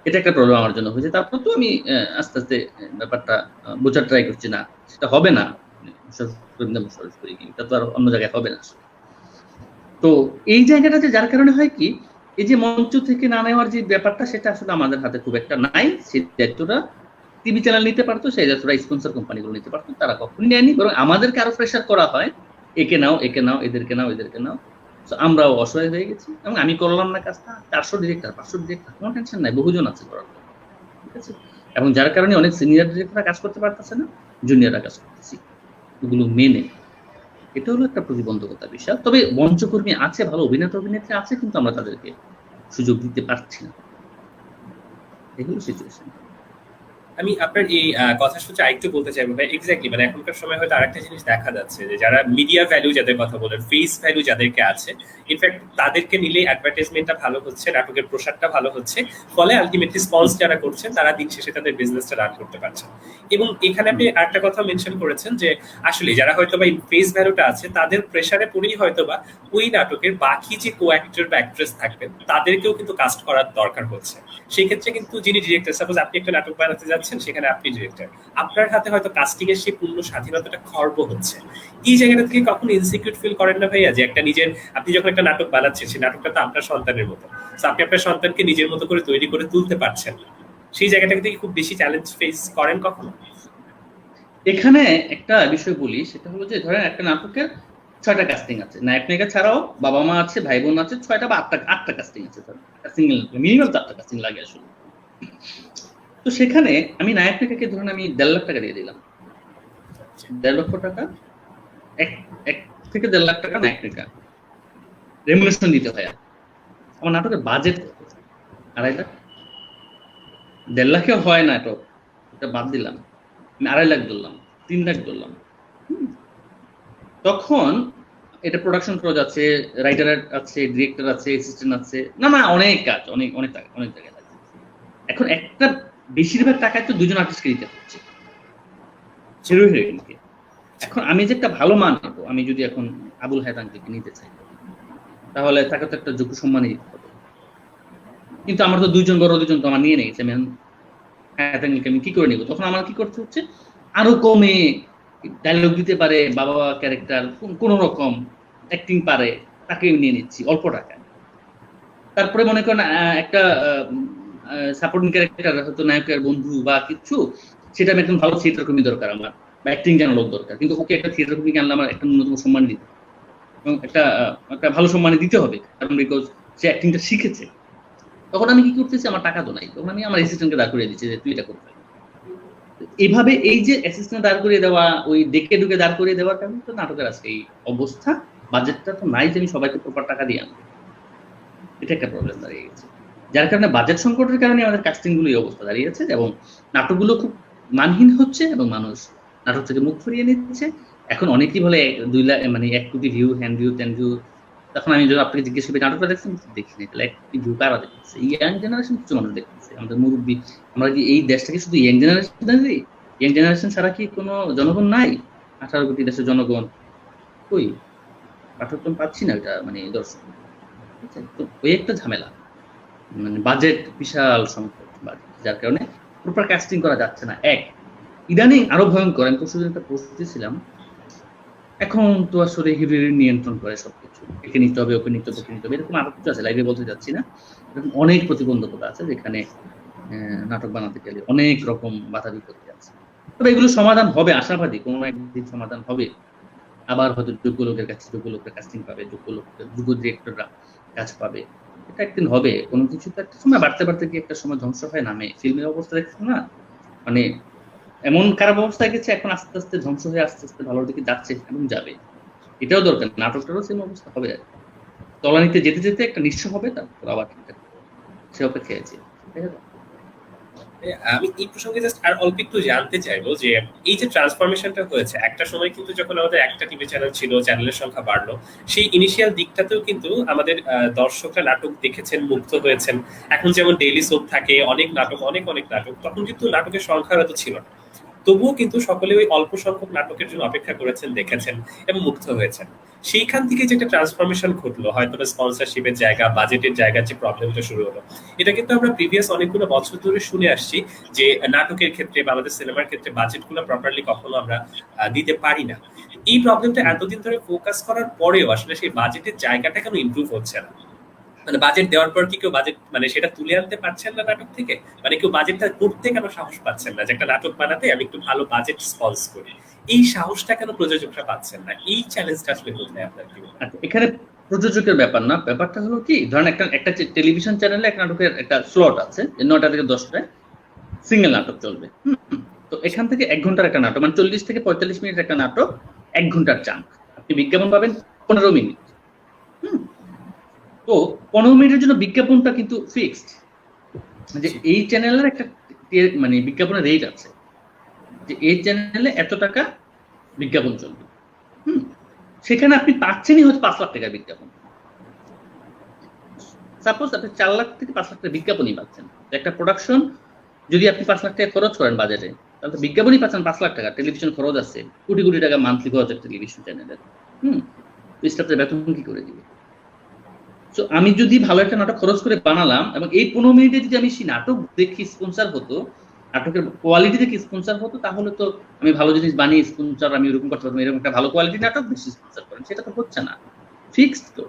এটা একটা প্রবলেম আমার জন্য হয়েছে। তারপর তো আমি আস্তে আস্তে ব্যাপারটা বোঝার ট্রাই করছি, না সেটা হবে না, এটা তো আর অন্য জায়গায় হবে না। তো এই জায়গাটাতে যার কারণে হয় কি, এই যে মঞ্চ থেকে না নেওয়ার যে ব্যাপারটা, সেটা আসলে আমাদের হাতে খুব একটা নাই। সেই দায়িত্বটা টিভি চ্যানেল নিতে পারতো, সেই দায়িত্বটা স্পন্সর কোম্পানিগুলো নিতে পারতো, তারা কখনোই নেয়নি। বরং আমাদেরকে আরো প্রেশার করা হয়, একে নাও, একে নাও, এদেরকে নাও, এদেরকে নাও। আমরাও অসহায় হয়ে গেছি। এবং আমি করলাম না কাজটা, 400 ডিরেক্টর, 500 ডিরেক্টর, কোনো টেনশন নাই, বহুজন আছে করার। ঠিক আছে। এবং যার কারণে অনেক সিনিয়র ডিরেক্টররা কাজ করতে পারতেছে না, জুনিয়ররা কাজ করতেছি, এগুলো মেনে। এটা হলো একটা প্রতিবন্ধকতার বিষয়। তবে মঞ্চকর্মী আছে, ভালো অভিনেতা অভিনেত্রী আছে, কিন্তু আমরা তাদেরকে সুযোগ দিতে পারছি না। এগুলো সিচুয়েশন। আমি আপনার এই কথা শুনতে আরেকটু বলতে চাইবো ভাই, এক্স্যাক্টলি মানে এখনকার সময় হয়তো আরেকটা জিনিস দেখা যাচ্ছে যে যারা মিডিয়া ভ্যালু যাদের কথা বলেন, ফেস ভ্যালু যাদেরকে আছে, ইনফ্যাক্ট তাদেরকে নিলে অ্যাডভার্টাইজমেন্টটা ভালো হচ্ছে, নাটকের প্রসারটা ভালো হচ্ছে, ফলে আলটিমেটলি স্পন্স যারা করছেন তারা দিন শেষে তাদের বিজনেসটা রান করতে পারছেন। এবং এখানে আপনি আরেকটা কথা মেনশন করেছেন যে আসলে যারা হয়তো বা ফেস ভ্যালুটা আছে তাদের প্রেসারে পড়েই হয়তো বা ওই নাটকের বাকি যে কো অ্যাক্টর বা অ্যাক্ট্রেস থাকবেন তাদেরকেও কিন্তু কাস্ট করার দরকার হচ্ছে। সেই ক্ষেত্রে কিন্তু যিনি ডিরেক্টর, সাপোজ আপনি একটা নাটক বানাতে যাচ্ছেন, সেখানে আপনি ডিরেক্টর, আপনার হাতে হয়তো কাস্টিং এর সেই পূর্ণ স্বাধীনতাটা খর্ব হচ্ছে। এই জায়গাটা থেকে কখনো ইনসিকিউর ফিল করেন না ভাইয়া, যে একটা নিজের, আপনি যখন একটা নাটক বানাচ্ছেন সেই নাটকটা তো আপনার সন্তানের মতো, আপনি আপনার সন্তানকে নিজের মতো করে তৈরি করে তুলতে পারছেন, সেই জায়গাটা থেকে খুব বেশি চ্যালেঞ্জ ফেস করেন কখনো? এখানে একটা বিষয় বলি, সেটা হলো যে ধরেন একটা নাটকের 6টা কাস্টিং আছে, নায়ক নায়িকা ছাড়াও বাবা মা আছে, ভাই বোন আছে, 6টা বা 8টা কাস্টিং আছে। মিনিমাম 4টা কাস্টিং লাগে আসলে। তো সেখানে আমি নায়ক নায়িকাকে ধরুন আমি 1.5 লাখ টাকা দিয়ে দিলাম, 1.5 লক্ষ টাকা, 1 থেকে 1.5 লাখ টাকা নায়ক নায়িকা রেমুনেশন দিতে হয়। আমার নাটকের বাজেট 2.5 লাখ, 1.5 লাখে হয় নাটক, এটা বাদ দিলাম, আমি 2.5 লাখ ধরলাম, 3 লাখ ধরলাম। তখন এটা প্রোডাকশন খরচ আছে, রাইটার আছে, ডিরেক্টর আছে, অ্যাসিস্ট্যান্ট আছে, না অনেক কাজ, অনেক অনেক টাকা, অনেক জায়গায় লাগে। এখন একটা বেশিরভাগ টাকায় তো দুজন আর্টিস্টকে দিতে হচ্ছে, হিরো হিরোইনকে। এখন আমি যে একটা ভালো মান নেবো, আমি যদি এখন আবুল হায়াত আঙ্কেলকে নিতে চাই, তাহলে তাকে তো একটা যোগ্য সম্মানই দিতে হবে। কিন্তু আমার তো দুজন তো আমার নিয়ে নিয়েছে, আমি হায়াত আঙ্কেলকে আমি কি করে নিবো? তখন আমার কি করতে হচ্ছে, আরো কমে ডায়লগ দিতে পারে, বাবা ক্যারেক্টার কোন রকম অ্যাক্টিং পারে, তাকে নিয়ে নিচ্ছি অল্প টাকায়। তারপরে মনে করেন একটা সাপোর্টিং ক্যারেক্টার, হয়তো নায়কের বন্ধু বা কিছু, সেটা আমি একদম ভালো থিয়েটার কর্মী দরকার আমার, বা অ্যাক্টিং জানা লোক দরকার, কিন্তু ওকে একটা থিয়েটার কর্মীকে আনলে আমার একটা ন্যূনতম সম্মান দিতে হবে, এবং একটা ভালো সম্মানে দিতে হবে, কারণ বিকজ সে অ্যাক্টিংটা শিখেছে। তখন আমি কি করতেছি, আমার টাকা তো নাই, তখন আমি আমার অ্যাসিস্ট্যান্টকে দাঁড় করিয়ে দিচ্ছি যে তুই এটা করতে। এইভাবে এই যে অ্যাসিস্ট্যান্ট দাঁড় করিয়ে দেওয়া, ওই ডেকে ঢুকে দাঁড় করিয়ে দেওয়ার কারণে তো নাটকের আজকে এই অবস্থা। বাজেটটা তো নাই যে আমি সবাইকে প্রপার টাকা দিয়ে আনবো, এটা একটা প্রবলেম দাঁড়িয়ে গেছে, যার কারণে বাজেট সংকটের কারণে আমাদের কাস্টিং গুলো এই অবস্থা দাঁড়িয়েছে, এবং নাটকগুলো খুব মানহীন হচ্ছে, এবং মানুষ নাটক থেকে মুখ ফিরিয়ে নিচ্ছে। এখন অনেকেই বলে 2 লাখ, মানে 1 কোটি ভিউ, হ্যান্ড ভিউ, 10 ভিউ। তখন আমি যদি আপনাকে জিজ্ঞেস করি নাটকটা দেখছেন, দেখিনি, তাহলে 1 কোটি ভিউ কারা দেখতেছে? ইয়াং জেনারেশন কিছু মানুষ দেখতেছে, আমাদের মুরব্বী। আমরা কি এই দেশটাকে শুধু ইয়াং জেনারেশন দিই? ইয়াং জেনারেশন ছাড়া কি কোনো জনগণ নাই? 18 কোটি দেশের জনগণ কই? পাঠক তো পাচ্ছি না, এটা মানে দর্শক। তো ওই একটা ঝামেলা, মানে বাজেট বিশাল সংকট, যার কারণে প্রপার কাস্টিং করা যাচ্ছে না। ইদানিং আরো ভয়ঙ্কর, আমি তো শুধু একটা পোস্ট দিয়েছিলাম, এখন তো আসলে হিরো নিয়ন্ত্রণ করে সবকিছু, একে নিতে হবে, ওকে নিতে হবে, ওকে নিতে হবে, এরকম আরো কিছু আছে, লাইভে বলতে যাচ্ছি না। এরকম অনেক প্রতিবন্ধকতা আছে যেখানে নাটক বানাতে গেলে অনেক রকম বাধা বিপত্তি আছে। তবে এগুলো সমাধান হবে, আশাবাদী কোনো একদিন সমাধান হবে। আবার হয়তো যোগ্য লোকের কাছে যোগ্য লোকের কাস্টিং পাবে, যোগ্য ডিরেক্টররা কাজ পাবে, এটা একদিন হবে। কোনো কিছু তো একটা সময় বাড়তে বাড়তে গিয়ে একটা সময় ধ্বংস হয় নামে। ফিল্মের অবস্থা দেখছো না, মানে এমন খারাপ অবস্থায় গেছে, এখন আস্তে আস্তে ধ্বংস হয়ে আস্তে আস্তে ভালোর দিকে যাচ্ছে এবং যাবে। এটাও দরকার, নাটকটারও সেম অবস্থা হবে, তলানিতে যেতে যেতে একটা নিঃস্ব হবে, তারপর আবার ঠিকঠাক সে অপেক্ষায় আছে। আমি এই প্রসঙ্গে জাস্ট আর অল্প একটু জানতে চাইবো যে এই যে ট্রান্সফরমেশনটা হয়েছে, একটা সময় কিন্তু যখন আমাদের একটা টিভি চ্যানেল ছিল, চ্যানেলের সংখ্যা বাড়লো, সেই ইনিশিয়াল দিকটাতেও কিন্তু আমাদের দর্শকরা নাটক দেখেছেন, মুগ্ধ হয়েছেন। এখন যেমন ডেইলি সোপ থাকে, অনেক নাটক, অনেক নাটক, তখন কিন্তু নাটকের সংখ্যা হয়তো ছিল না, তবুও কিন্তু সকলে ওই অল্প সংখ্যক নাটকের জন্য অপেক্ষা করেছেন, দেখেছেন এবং মুগ্ধ হয়েছেন। সেইখান থেকে যে একটা ট্রান্সফরমেশন ঘটলো, হয়তো স্পন্সরশিপের জায়গা, বাজেটের জায়গা, যে প্রবলেমটা শুরু হলো, এটা কিন্তু আমরা প্রিভিয়াস অনেকগুলো বছর ধরে শুনে আসছি যে নাটকের ক্ষেত্রে বা আমাদের সিনেমার ক্ষেত্রে বাজেটগুলো প্রপারলি কখনো আমরা দিতে পারি না। এই প্রবলেমটা এতদিন ধরে ফোকাস করার পরেও আসলে সেই বাজেটের জায়গাটা কেন ইমপ্রুভ হচ্ছে না? মানে বাজেট দেওয়ার পর কি কেউ বাজেট মানে সেটা তুলে আনতে পারছেন না নাটক থেকে? মানে কেউ বাজেটটা করতে কেন সাহস পাচ্ছেন না যে একটা নাটক বানাতে আমি একটু ভালো বাজেট স্পন্স করি? এই সাহসটা কেন প্রযোজকরা পাচ্ছেন না? এই চ্যালেঞ্জটা আসলে কোথায় আপনার কি? এখানে প্রযোজকের ব্যাপার না, ব্যাপারটা হলো কি, ধরেন একটা টেলিভিশন চ্যানেলে একটা নাটকের একটা স্লট আছে, 9টা থেকে 10টায় সিঙ্গেল নাটক চলবে। তো এখান থেকে 1 ঘন্টার একটা নাটক, মানে 40 থেকে 45 মিনিট একটা নাটক, 1 ঘন্টার চাঙ্ক, আপনি বিজ্ঞাপন পাবেন 15 মিনিট। তো 15 মিনিটের জন্য বিজ্ঞাপনটা কিন্তু ফিক্সড, যে এই চ্যানেলের একটা মানে বিজ্ঞাপনের রেট আছে, যে এই চ্যানেলে এত টাকা বিজ্ঞাপন চলবে। সেখানে আপনি পাচ্ছেনই হচ্ছে 5 লাখ টাকার বিজ্ঞাপন। সাপোজ আপনি 4 লাখ থেকে 5 লাখ টাকা বিজ্ঞাপনই পাচ্ছেন। একটা প্রোডাকশন যদি আপনি 5 লাখ টাকা খরচ করেন বাজেটে, তাহলে তো বিজ্ঞাপনই পাচ্ছেন 5 লাখ টাকা। টেলিভিশন খরচ আছে কোটি কোটি টাকা মান্থলি খরচ একটা টেলিভিশন চ্যানেলের। স্টাফদের বেতন কি করে দিবে? তো আমি যদি ভালো একটা নাটক খরচ করে বানালাম, এবং এই 15 মিনিটে যদি আমি সেই নাটক দেখি স্পন্সর হতো, নাটকের কোয়ালিটি দেখে স্পন্সর হতো, তাহলে তো আমি ভালো জিনিস বানিয়ে স্পন্সর আমি এরকম করতে পারতাম, এরকম একটা ভালো কোয়ালিটি নাটক বেশি স্পন্সর করেন। সেটা তো হচ্ছে না, ফিক্সড তো।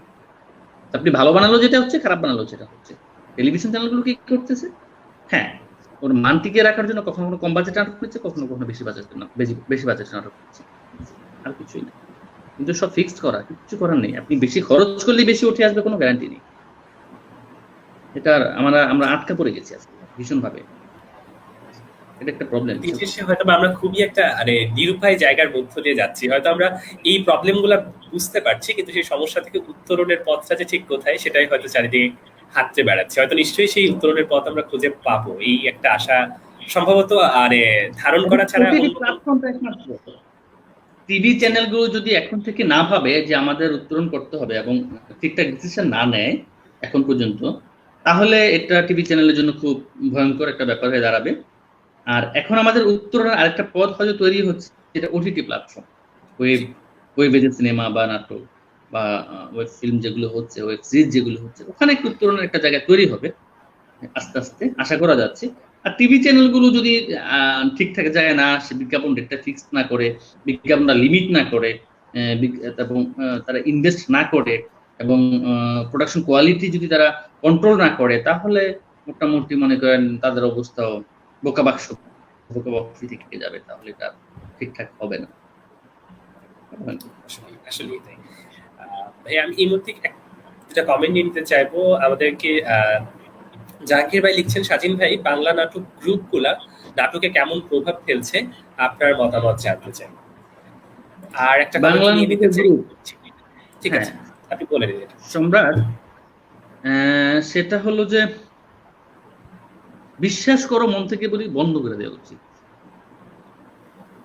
আপনি ভালো বানালো যেটা হচ্ছে, খারাপ বানালো যেটা হচ্ছে। টেলিভিশন চ্যানেলগুলো কি করতেছে, হ্যাঁ, ওর মান টিকিয়ে রাখার জন্য কখনো কখনো কম বাজেট নাটক করছে, কখনো কখনো বেশি বাজেট নাটক করছে, আর কিছুই না। কিন্তু সব ফিক্সড করা, কিছু করার নেই। আপনি বেশি খরচ করলে বেশি উঠে আসবে, কোনো গ্যারান্টি নেই। এটা আমরা আটকা পড়ে গেছি আজকে ভীষণ ভাবে, এটা একটা প্রবলেম। হয়তো আমরা খুবই একটা নিরুপায় জায়গার মধ্য দিয়ে যাচ্ছি। হয়তো আমরা এই প্রবলেমগুলো বুঝতে পারছি, কিন্তু সেই সমস্যা থেকে উত্তরণের পথটা যে ঠিক কোথায়, সেটাই হয়তো চারিদিকে হাঁটতে বেড়াচ্ছে। হয়তো নিশ্চয়ই সেই উত্তরণের পথ আমরা খুঁজে পাবো, এই একটা আশা সম্ভবত ধারণ করা ছাড়া টিভি চ্যানেলগুলো যদি এখন থেকে না ভাবে যে আমাদের উত্তরণ করতে হবে এবং ঠিকঠাক ডিসিশন না নেয় এখন পর্যন্ত, তাহলে এটা টিভি চ্যানেলের জন্য খুব ভয়ঙ্কর একটা ব্যাপার হয়ে দাঁড়াবে। আর এখন আমাদের উত্তরণের আরেকটা পথ হয়তো তৈরি হচ্ছে, যেটা ওটিটি প্ল্যাটফর্ম, ওয়েবে যে সিনেমা বা নাটক বা ওয়েব ফিল্ম যেগুলো হচ্ছে, ওয়েব সিরিজ যেগুলো হচ্ছে, ওখানে একটু উত্তরণের একটা জায়গা তৈরি হবে আস্তে আস্তে, আশা করা যাচ্ছে। আর টিভি চ্যানেলগুলো যদি ঠিকঠাক জায়গায় না আসে, বিজ্ঞাপন রেটটা ফিক্স না করে, বিজ্ঞাপনটা লিমিট না করে, এবং তারা ইনভেস্ট না করে, এবং প্রোডাকশন কোয়ালিটি যদি তারা কন্ট্রোল না করে, তাহলে মোটামুটি মনে করেন তাদের অবস্থাও বোকাবাক্স থেকে যাবে, তাহলে এটা ঠিকঠাক হবে না। আসলে তাই। ভাই আমি এই মুহূর্তে একটা কমেন্ট নিতে চাইবো আমাদেরকে। জাহাঙ্গীর ভাই লিখছেন, স্বাধীন ভাই, বাংলা নাটক গ্রুপগুলা নাটকে কেমন প্রভাব ফেলছে আপনার মতামত জানতে চাই। আর একটা বাংলা নিয়ে নিতে চাই। ঠিক আছে, আপনি বলে দিন। সম্রাট, সেটা হলো যে বিশ্বাস করো, মন থেকে বলি, বন্ধ করে দেওয়া উচিত।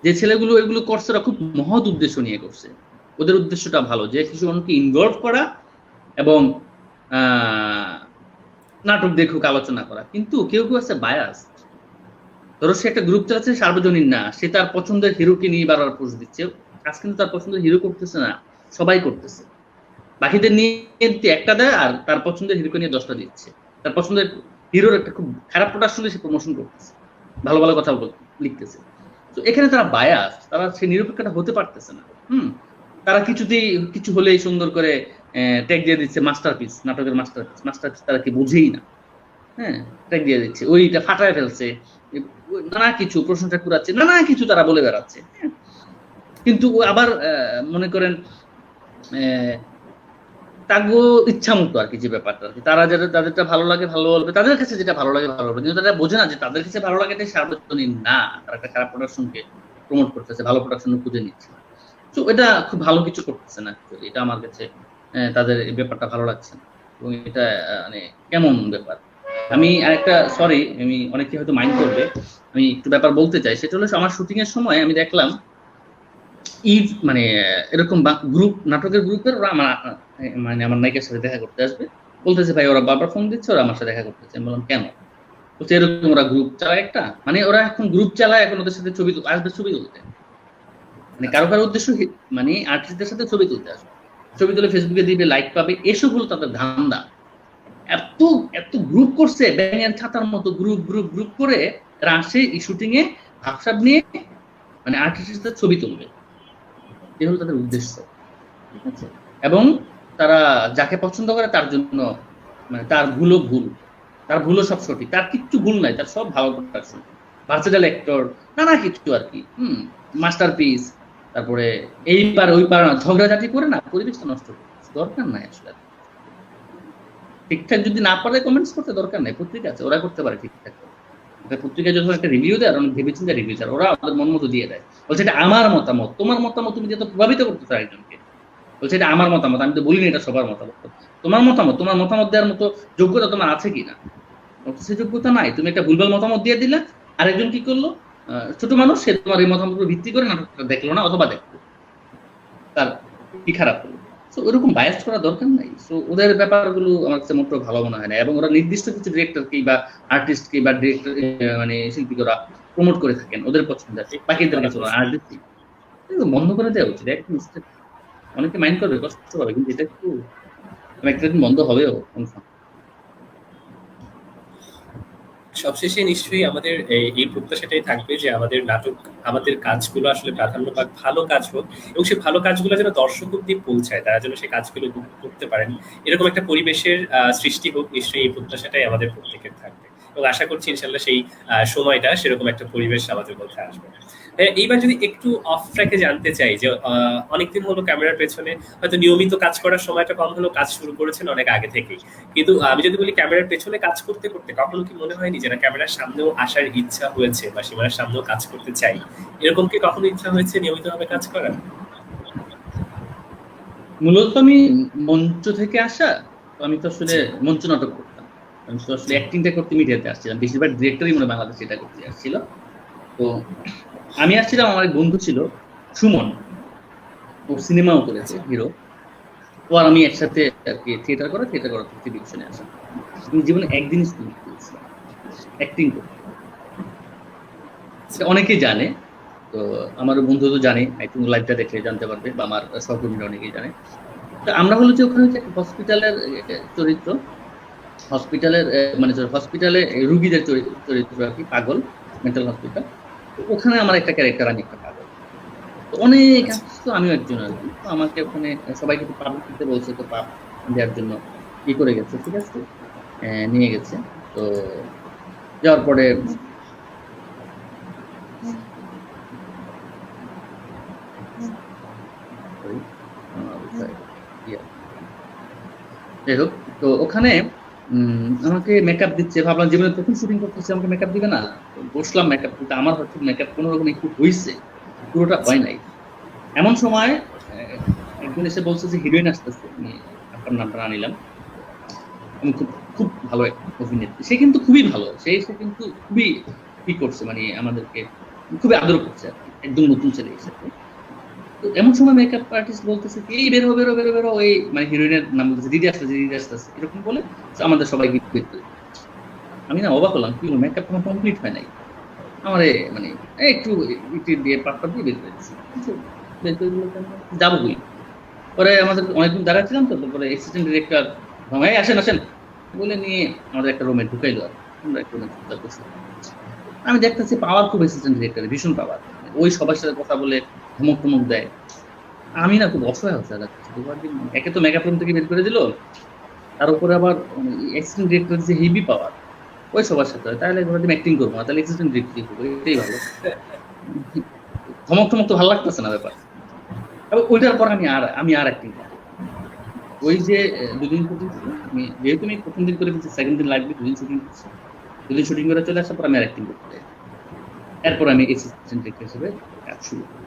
যে ছেলেগুলো এগুলো করছে ওরা খুব মহৎ উদ্দেশ্য নিয়ে করছে, ওদের উদ্দেশ্যটা ভালো, যে কিছু অনেককে ইনভলভ করা এবং নাটক দেখুক, আলোচনা করা। কিন্তু কেউ কেউ আছে বায়াস, ধরো সে একটা গ্রুপ চালাচ্ছে, সার্বজনীন না, সে তার পছন্দের হিরোকে নিয়ে বারবার পোস্ট দিচ্ছে। আজ কিন্তু তার পছন্দের হিরো করতেছে না, সবাই করতেছে। বাকিদের নিয়ে একটা দেয় আর তার পছন্দের হিরোকে নিয়ে 10টা দিচ্ছে। তার পছন্দের হিরোর একটা খুব খারাপ প্রোডাকশন সে প্রমোশন করতেছে, ভালো ভালো কথা লিখতেছে। তো এখানে তারা বায়াস, তারা সেই নিরপেক্ষটা হতে পারতেছে না। তারা কিছুতেই কিছু হলেই সুন্দর করে ট্যাগ দিয়ে দিচ্ছে মাস্টারপিস, নাটকের মাস্টারপিস তারা কি বুঝেই না। ট্যাগ দিয়ে দিচ্ছে, ওইটা ফাটায় ফেলছে, নানা কিছু প্রশংসা কুড়াচ্ছে, নানা কিছু তারা বলে বেড়াচ্ছে। কিন্তু আবার মনে করেন তাগো ইচ্ছা মতো আর কি, যে ব্যাপারটা তারা যারা তাদেরটা ভালো লাগে ভালো বলবে, তাদের কাছে যেটা ভালো লাগে ভালো বলবে, কিন্তু তারা বোঝে না যে তাদের কাছে ভালো লাগে এটাই সার্বজনীন না, তারা একটা খারাপ প্রোডাকশনকে প্রমোট করতেছে, ভালো প্রোডাকশন খুঁজে নিচ্ছে। তো এটা খুব ভালো কিছু করতেছে না, এটা আমার কাছে তাদের এই ব্যাপারটা ভালো লাগছে না, এবং এটা মানে কেমন ব্যাপার। আমি আরেকটা, সরি, আমি অনেকে হয়তো মাইন্ড করবে, আমি একটু ব্যাপার বলতে চাই। সেটা হলো আমার শুটিং এর সময় আমি দেখলাম মানে এরকম গ্রুপ, নাটকের গ্রুপের ওরা মানে আমার নায়িকার সাথে দেখা করতে আসবে, বলতেছে ভাই ওরা বারবার ফোন দিচ্ছে, ওরা আমার সাথে দেখা করতেছে। আমি বললাম কেন? বলছে এরকম ওরা গ্রুপ চালায় একটা, মানে ওরা এখন গ্রুপ চালায়, এখন ওদের সাথে ছবি আসবে, ছবি তুলতে, মানে কারো কারো উদ্দেশ্য মানে আর্টিস্টদের সাথে ছবি তুলতে আসবে, ছবি তুলে ফেসবুকে দিবে, লাইক পাবে, এসব হলো তাদের ধান্দা। এত এত গ্রুপ করছে, ব্যাঙের ছাতার মতো গ্রুপ গ্রুপ গ্রুপ করে আসে এই শুটিং এ ভাবসাব নিয়ে, মানে আর্টিস্টদের ছবি তুলবে, এ হলো তাদের উদ্দেশ্য। ঠিক আছে, এবং তারা যাকে পছন্দ করে তার জন্য, মানে তার ভুলও ভুল, তার ভুলও সব সঠিক, তার কিচ্ছু ভুল নাই, তার সব ভালো প্রোডাকশন, ভার্সেটাইল অ্যাক্টর, নানা কিছু আর কি, মাস্টারপিস। তারপরে এইবার ওই পার ঝগড়াঝাটি করে না পরিবেশটা নষ্ট করতে দরকার নাই আসলে। ঠিকঠাক যদি না পারে কমেন্টস করতে দরকার নাই, পত্রিকা আছে ওরা করতে পারে ঠিকঠাক। পত্রিকায় যখন একটা রিভিউ দেয়, অনেক ভেবেচিন্তে রিভিউ দেয়, ওরা আমাদের মন মতো দিয়ে দেয়, বলছে এটা আমার মতামত, তোমার মতামত তুমি যেহেতু প্রভাবিত করতেছো একজনকে, বলছে এটা আমার মতামত, আমি তো বলিনি এটা সবার মতামত, তোমার মতামত, তোমার মতামত দেওয়ার মতো যোগ্যতা তোমার আছে কিনা? সে যোগ্যতা নাই, তুমি একটা ভুলভাল মতামত দিয়ে দিলে, আরেকজন কি করলো, ছোট মানুষ, সে তোমার এই মতামত ভিত্তি করে নাটকটা দেখলো না, অথবা দেখলো, তার কি খারাপ হলো। তো ওরকম বায়াস করা দরকার নাই। তো ওদের ব্যাপারগুলো আমার কাছে মোটেও ভালো মনে হয় না, এবং ওরা নির্দিষ্ট কিছু ডিরেক্টরকে বা আর্টিস্টকে বা ডিরেক্টর মানে শিল্পীকে ওরা প্রমোট করে থাকেন ওদের পছন্দ আছে, বাকিদের কাছে আর্টিস্ট বন্ধ করে দেওয়া উচিত। একদম অনেকে মাইন্ড করবে, কষ্ট হবে, কিন্তু এটা একটু একটা দিন বন্ধ হবেও। সবশেষে নিশ্চয়ই আমাদের এই প্রত্যাশাটাই থাকবে যে আমাদের নাটক, আমাদের কাজগুলো আসলে প্রাধান্য পাক, ভালো কাজ হোক, এবং সেই ভালো কাজগুলো যেন দর্শক অব্দি পৌঁছায়, তারা যেন সেই কাজগুলো করতে পারেন, এরকম একটা পরিবেশের সৃষ্টি হোক। নিশ্চয়ই এই প্রত্যাশাটাই আমাদের প্রত্যেকের থাকবে, এবং আশা করছি ইনশাল্লাহ সেই সময়টা, সেরকম একটা পরিবেশ আমাদের মধ্যে আসবে। এইবার যদি একটু অফ ট্র্যাকে জানতে চাই, যে অনেকদিন হলো ক্যামেরার পেছনে হয়তো নিয়মিত কাজ করার সময়টা কম হলেও কাজ শুরু করেছেন অনেক আগে থেকেই, কিন্তু আমি যদি বলি ক্যামেরার পেছনে কাজ করতে করতে কখনো কি মনে হয়নি যে না, ক্যামেরার সামনেও আসার ইচ্ছা হয়েছে বা সীমানার সামনেও কাজ করতে চাই? এরকম কি কখনো ইচ্ছা হয়েছে নিয়মিতভাবে কাজ করার? মূলত আমি মঞ্চ থেকে আসা, আমি তো আসলে মঞ্চ নাটক করতাম, আমি তো আসলে অ্যাক্টিংটা করতে মিডিয়াতে আসছিলাম, বেশিরভাগ ডিরেক্টরই মনে বাংলাদেশে এটা করতে আসছিল। তো আমি আসছিলাম, আমার এক বন্ধু ছিল সুমন, ও সিনেমাও করেছে হিরো। ও আর আমি একসাথে আর কি থিয়েটার করা টেলিভিশনে আসা। আমি জীবনে একদিনই স্কুল করেছিলাম অ্যাক্টিং করতে। এটা অনেকেই জানে, তো আমার বন্ধু তো জানে, আই থিঙ্ক লাইভটা দেখলে জানতে পারবে, বা আমার সহকর্মীরা অনেকেই জানে। তো আমরা হলো যে ওখানে হচ্ছে একটা হসপিটালের চরিত্র, হসপিটালের মানে হসপিটালে রুগীদের চরিত্র আর কি, পাগল, মেন্টাল হসপিটাল। ওখানে আমার একটা ক্যারেক্টার, আমি একটা পাগল। তো অনেক আচ্ছা। আসতো, আমিও একজন আর কি। তো আমাকে ওখানে সবাইকে একটু পাবলিক দিতে বলছে, তো পাপ দেওয়ার জন্য ই করে গেছে, ঠিক আছে, নিয়ে গেছে। তো যাওয়ার পরে sorry, ইয়া, যাই হোক, তো ওখানে আমাকে মেকআপ দিচ্ছে, ভাবলাম জীবনে প্রথম শুটিং করতেছে, আমাকে মেকআপ দিবে না। তো বসলাম মেকআপ করতে, আমার হয়তো মেকআপ কোনো রকম একটু হয়েছে, পুরোটা আচ্ছা। হয় নাই। এমন সময় একজন এসে বলছে যে হিরোইন আসতেছে, আমি আপনার নামটা আনিলাম। আমি খুব খুব ভালো একটা অভিনেত্রী, সে কিন্তু খুবই ভালো, সে কিন্তু খুবই কি করছে, মানে আমাদেরকে খুবই আদর করছে আর কি, একদম নতুন ছেলে হিসেবে। তো এমন সময় মেকআপ আর্টিস্ট বলতেছে কি, এই বেরো বেরো বেরো বেরো, এই মানে হিরোইনের নাম বলতেছে, দিদি আসতেছে দিদি আসতেছে, এরকম বলে আমাদের সবাইকে বের করে দিল। আমি না অবাক হলাম, কি মেকআপ কোনো কমপ্লিট হয় নাই, আমারে মানে একটু ইটি দিয়ে পাটপাট দিয়ে বের করে দিচ্ছে। কিন্তু বের করে দিল কেন? যাবো বই। পরে আমাদের অনেকদিন দাঁড়াচ্ছিলাম, তো তারপরে অ্যাসিস্ট্যান্ট ডিরেক্টর ভাই আসেন আসেন বলে নিয়ে আমাদের একটা রুমে ঢুকাইলো আর কি। আমরা একটা রুমে চুপচাপ বসে। আমি দেখতেছি পাওয়ার খুব অ্যাসিস্ট্যান্ট ডিরেক্টর, ভীষণ পাওয়ার, ওই সবার সাথে কথা বলে ধমক টমক দেয়। আমি না খুব অসহায় হচ্ছে যাচ্ছি। একে তো মেকআপ রুম থেকে বের করে দিল, তার উপরে আবার অ্যাসিস্ট্যান্ট ডিরেক্টর যে হেভি পাওয়ার, ওই সবার সাথে হয়, তাহলে এবার অ্যাক্টিং করবো না, তাহলে অ্যাসিস্ট্যান্ট ডিরেক্টর করবো, এটাই ভালো। ধমক টমক তো ভালো লাগতেছে না ব্যাপার। তবে ওইটার পর আমি আর অ্যাক্টিং করবো না। ওই যে দুদিন শুটিং ছিল, আমি যেহেতু আমি প্রথম দিন করে ফেলছি, সেকেন্ড দিন লাগবে, দুদিন শুটিং করছি, দুদিন শুটিং করে চলে আসার পর আমি আর অ্যাক্টিং করতে যাই। এরপর আমি অ্যাসিস্ট্যান্ট ডিরেক্টর হিসেবে কাজ শুরু করি।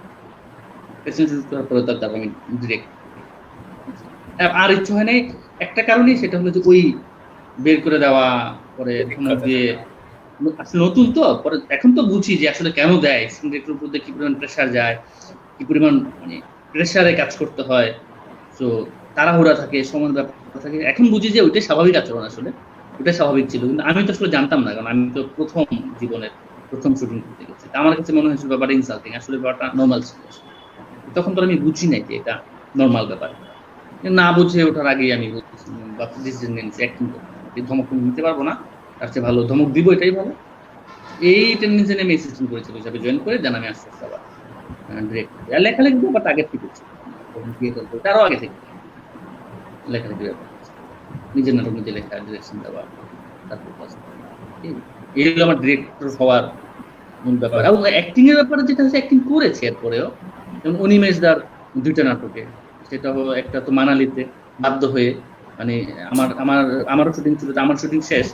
অ্যাসিস্ট্যান্ট করার পরে তারপর আমি ডিরেক্ট। আর ইচ্ছে হয় নাই একটা কারণেই, সেটা হলো যে ওই বের করে দেওয়া, পরে ধমক অভিজ্ঞতা দিয়ে। থেকে। আসলে নতুন তো, পরে এখন তো বুঝি যে আসলে কেন দেয়, ডিরেক্টর উপর দিয়ে কি পরিমাণ প্রেশার যায়, কি পরিমাণ মানে প্রেশারে কাজ করতে হয়। তো তাড়াহুড়া থাকে, সময়ের ব্যাপার থাকে, এখন বুঝি যে ওইটাই স্বাভাবিক আচরণ, আসলে ওইটাই স্বাভাবিক ছিল। কিন্তু আমি তো আসলে জানতাম না, কারণ আমি তো প্রথম জীবনের প্রথম শুটিং করতে গেছি। তা আমার কাছে মনে হয়েছিল ব্যাপারটা ইনসাল্টিং, আসলে ব্যাপারটা নর্মাল ছিল। তখন তো আমি বুঝি নাই যে এটা নর্মাল ব্যাপার। না বুঝে ওঠার আগেই আমি ডিসিশন নিয়েছি অ্যাক্টিং করবো না, এই ধমক নিতে পারবো না, তার চেয়ে ভালো ধমক দিব, এটাই ভালো। এই টেন্ডেন্সি আমি অ্যাসিস্ট্যান্ট করেছিল হিসাবে জয়েন করে, দেন আমি আস্তে আস্তে আবার ডিরেক্ট। আর লেখালেখি ব্যাপারটা আগে থেকে ছিল, যখন থিয়েটার করি তারও আগে থেকে লেখালেখি ব্যাপার ছিল। নিজের নাটক নিজে লেখা, ডিরেকশন দেওয়া, তারপর এই হলো আমার ডিরেক্টর হওয়ার মূল ব্যাপার। এবং অ্যাক্টিং এর ব্যাপারে যেটা হচ্ছে, অ্যাক্টিং করেছে এরপরেও, যেমন অনিমেষদার দুইটা নাটকে। সেটা হলো একটা তো মানালিতে বাধ্য হয়ে, মানে আমার আমার আমারও শুটিং ছিল, তো আমার শুটিং শেষ,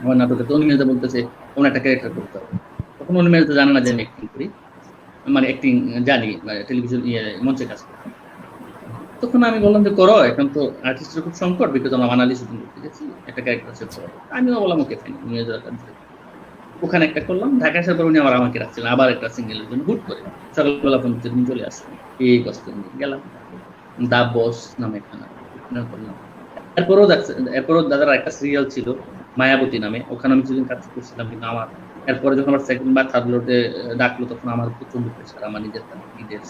আমার নাটকে তো অনিমেষদা বলতেছে কোন একটা ক্যারেক্টার করতে হবে। তখন অনিমেষদা জানে না যে আমি অ্যাক্টিং করি, মানে অ্যাক্টিং জানি, মানে টেলিভিশন মঞ্চে কাজ করি। তখন আমি বললাম যে করো, এখন তো আর্টিস্টের খুব সংকট, বিকজ আমরা মানালি শুটিং করতে গেছি, একটা ক্যারেক্টার সেট করো। আমিও বললাম ওকে ফাইন, ওখানে একটা করলাম। ঢাকা আসার পর উনি আবার আমাকে রাখছিলেন আবার একটা সিঙ্গেলের জন্য, হুট করে সকালবেলা ফোন দিন চলে আসলো, এই কষ্ট গেলাম। দা বস নামে একটা নাটক করলাম। এরপরও দাদার একটা সিরিয়াল ছিল মায়াবতী নামে, ওখানে আমি কিছুদিন কাজ করছিলাম। কিন্তু আমার এরপরে যখন আমার সেকেন্ড বা থার্ড লোটে ডাকলো, তখন আমার প্রচন্ড প্রেশার, আমার নিজের নিজের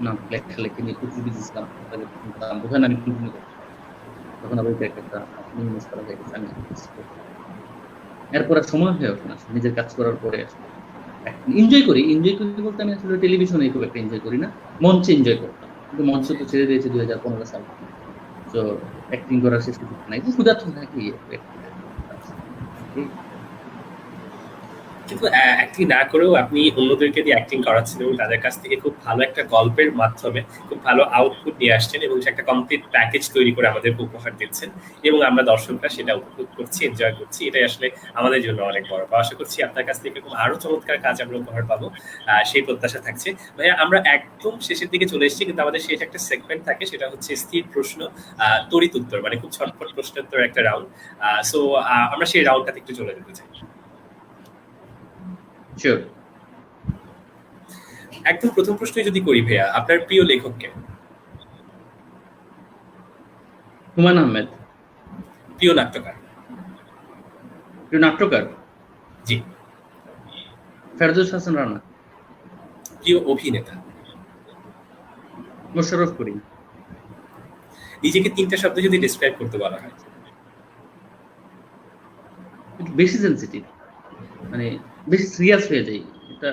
নাম লেখালেখি নিয়ে প্রচুর বিজি ছিলাম, ওখানে আমি কন্টিনিউ করতে পারি। তখন আবার একটা নিউজ করা হয়ে গেছে, আমি এরপর আর সময় হয়ে ওঠে না আসলে নিজের কাজ করার পরে। আসলে এনজয় করি বলতে আমি আসলে টেলিভিশনে খুব একটা এনজয় করি না, মঞ্চে এনজয় করতাম। কিন্তু মঞ্চ তো ছেড়ে দিয়েছে 2015 সাল। তো অ্যাক্টিং করার শেষ সুযোগ নাই, ক্ষুধার্ত থাকি। কিন্তু অ্যাক্টিং না করেও আপনি অন্যদেরকে দিয়ে অ্যাক্টিং করাচ্ছেন এবং তাদের কাছ থেকে খুব ভালো একটা গল্পের মাধ্যমে খুব ভালো আউটপুট নিয়ে আসছেন এবং একটা কমপ্লিট প্যাকেজ তৈরি করে আমাদেরকে উপহার দিচ্ছেন, এবং আমরা দর্শকরা সেটা উপভোগ করছি, এনজয় করছি। এটাই আসলে আমাদের জন্য অনেক বড়। আশা করছি আপনার কাছ থেকে এরকম আরো চমৎকার কাজ আমরা উপহার পাবো, সেই প্রত্যাশা থাকছে। ভাইয়া, আমরা একদম শেষের দিকে চলে এসেছি, কিন্তু আমাদের শেষ একটা সেগমেন্ট থাকে, সেটা হচ্ছে স্থির প্রশ্ন তড়িৎ উত্তর, মানে খুব ছটফট প্রশ্নোত্তর একটা রাউন্ড। সো আমরা সেই রাউন্ডটাতে একটু চলে যেতে চাই। শিওর। একদম প্রথম প্রশ্নই যদি করি ভাইয়া, আপনার প্রিয় লেখককে? হুমায়ুন আহমেদ। প্রিয় নাট্যকার? প্রিয় নাট্যকার জি। ফেরদৌস হাসান রানা। প্রিয় অভিনেতা? মোশাররফ করিম। নিজেকে ৩টা শব্দে যদি ডিসক্রাইব করতে বলা হয়? একটু বেশি সেনসিটিভ, মানে বেশি সিরিয়াস হয়ে যাই, এটা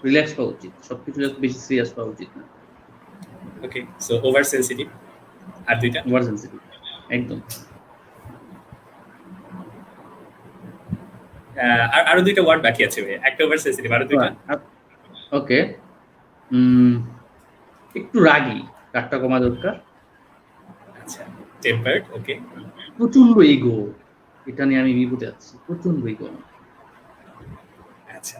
রিল্যাক্স হওয়া উচিত, সবকিছু বেশি সিরিয়াস হওয়া উচিত না। ওকে, সো ওভার সেনসিটিভ। আর দুইটা? ওভার সেনসিটিভ, একদম। আর আরো দুইটা ওয়ার্ড বাকি আছে ভাই, একটা ওভার সেনসিটিভ, আরো দুইটা? ওকে, একটু রাগী, রাগটা কমা দরকার। আচ্ছা, টেম্পার্ড। ওকে। প্রচন্ড ইগো, এটা নিয়ে আমি বিপদে আছি, প্রচন্ড ইগো। আচ্ছা,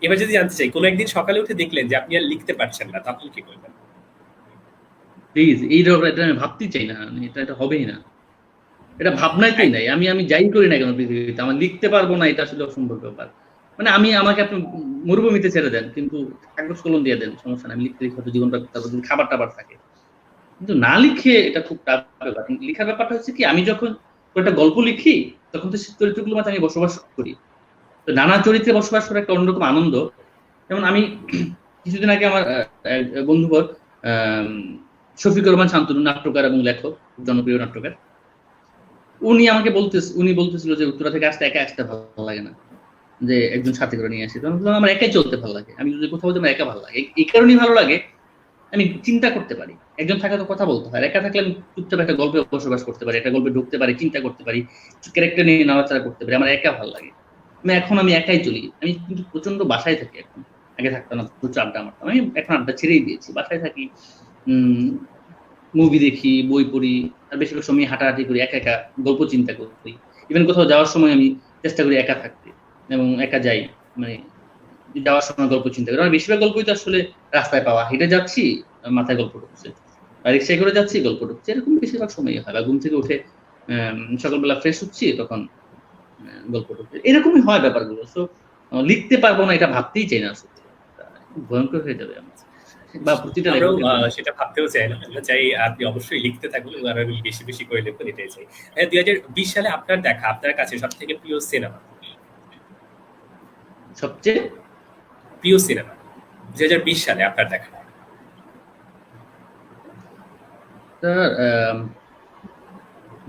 এবার যদি জানতে চাই, কোনো একদিন সকালে উঠে দেখলেন যে আপনি আর লিখতে পারছেন না, তখন কি করবেন? প্লিজ, এই রকম এটা আমি ভাবতেই চাই না, এটা হবেই না, এটা ভাবনাতেই নাই। আমি যাই করি না কেন পৃথিবীতে, আমার লিখতে পারবো না, এটা আসলে অসম্ভব ব্যাপার। মানে আমাকে আপনি মরুভূমিতে ছেড়ে দেন, কিন্তু কাগজ কলম দিয়ে দেন, সমস্যা নাই, আমি লিখতে লিখতে জীবনটা, তারপর যদি খাবার টাবার থাকে, কিন্তু না লিখে এটা খুব টাফ ব্যাপার। লিখার ব্যাপারটা হচ্ছে কি, আমি যখন একটা গল্প লিখি তখন তো সেই চরিত্রগুলোর মাঝে আমি বসবাস করি, তো নানা চরিত্রে বসবাস করে একটা অন্যরকম আনন্দ। যেমন আমি কিছুদিন আগে আমার বন্ধুবর শফিকুর রহমান শান্তনু, নাট্যকার এবং লেখক, জনপ্রিয় নাট্যকার, উনি বলতেছিল যে উত্তরা থেকে আসতে একা আসতে ভালো লাগে না, যে একজন সাথে করে নিয়ে আসি। তখন বললাম আমার একাই চলতে ভালো লাগে, আমি যদি কোথাও আমার একা ভালো লাগে, এই কারণেই ভালো লাগে, আমি চিন্তা করতে পারি। একজন থাকা তো কথা বলতে হয়, একা থাকলে আমি চুপচাপ একটা গল্পে বসবাস করতে পারি, একটা গল্পে ঢুকতে পারি, চিন্তা করতে পারি, ক্যারেক্টার নিয়ে নাড়াচাড়া করতে পারি, আমার একা ভালো লাগে। এখন আমি একাই চলি, আমি কিন্তু প্রচন্ড বাসায় থাকি এখন, আগে থাকতাম না, প্রচুর আড্ডা মারতাম, আমি এখন আড্ডা ছেড়েই দিয়েছি, বাসায় থাকি, মুভি দেখি, বই পড়ি, আর বেশিরভাগ সময় হাঁটাহাঁটি করি, একা একা গল্প চিন্তা করি। ইভেন কোথাও যাওয়ার সময় আমি চেষ্টা করি একা থাকতে, এবং একা যাই, মানে যাওয়ার সময় গল্প চিন্তা করি। আমার বেশিরভাগ গল্পই তো আসলে রাস্তায় পাওয়া, হেঁটে যাচ্ছি, মাথায় গল্প ঢুকছে, আর রিক্সায় করে যাচ্ছি, গল্প ঢুকছে, এরকম বেশিরভাগ সময় হয়। বা ঘুম থেকে উঠে সকালবেলা ফ্রেশ হচ্ছি, তখন গল্প ঢুকছে, এরকমই হয় ব্যাপারগুলো। সো লিখতে পারবো না, এটা ভাবতেই চাই না, আসলে ভয়ঙ্কর হয়ে যাবে আমার, বা প্রতিটা আমরাও লেখকের। সেটা ভাবতেও চাই না, আমরা চাই আপনি অবশ্যই লিখতে থাকুন এবং আরো বেশি বেশি করে লিখুন, এটাই চাই। 2020 সালে আপনার দেখা, আপনার কাছে সব থেকে প্রিয় সিনেমা? সবচেয়ে প্রিয় সিনেমা 2020 সালে আপনার দেখা?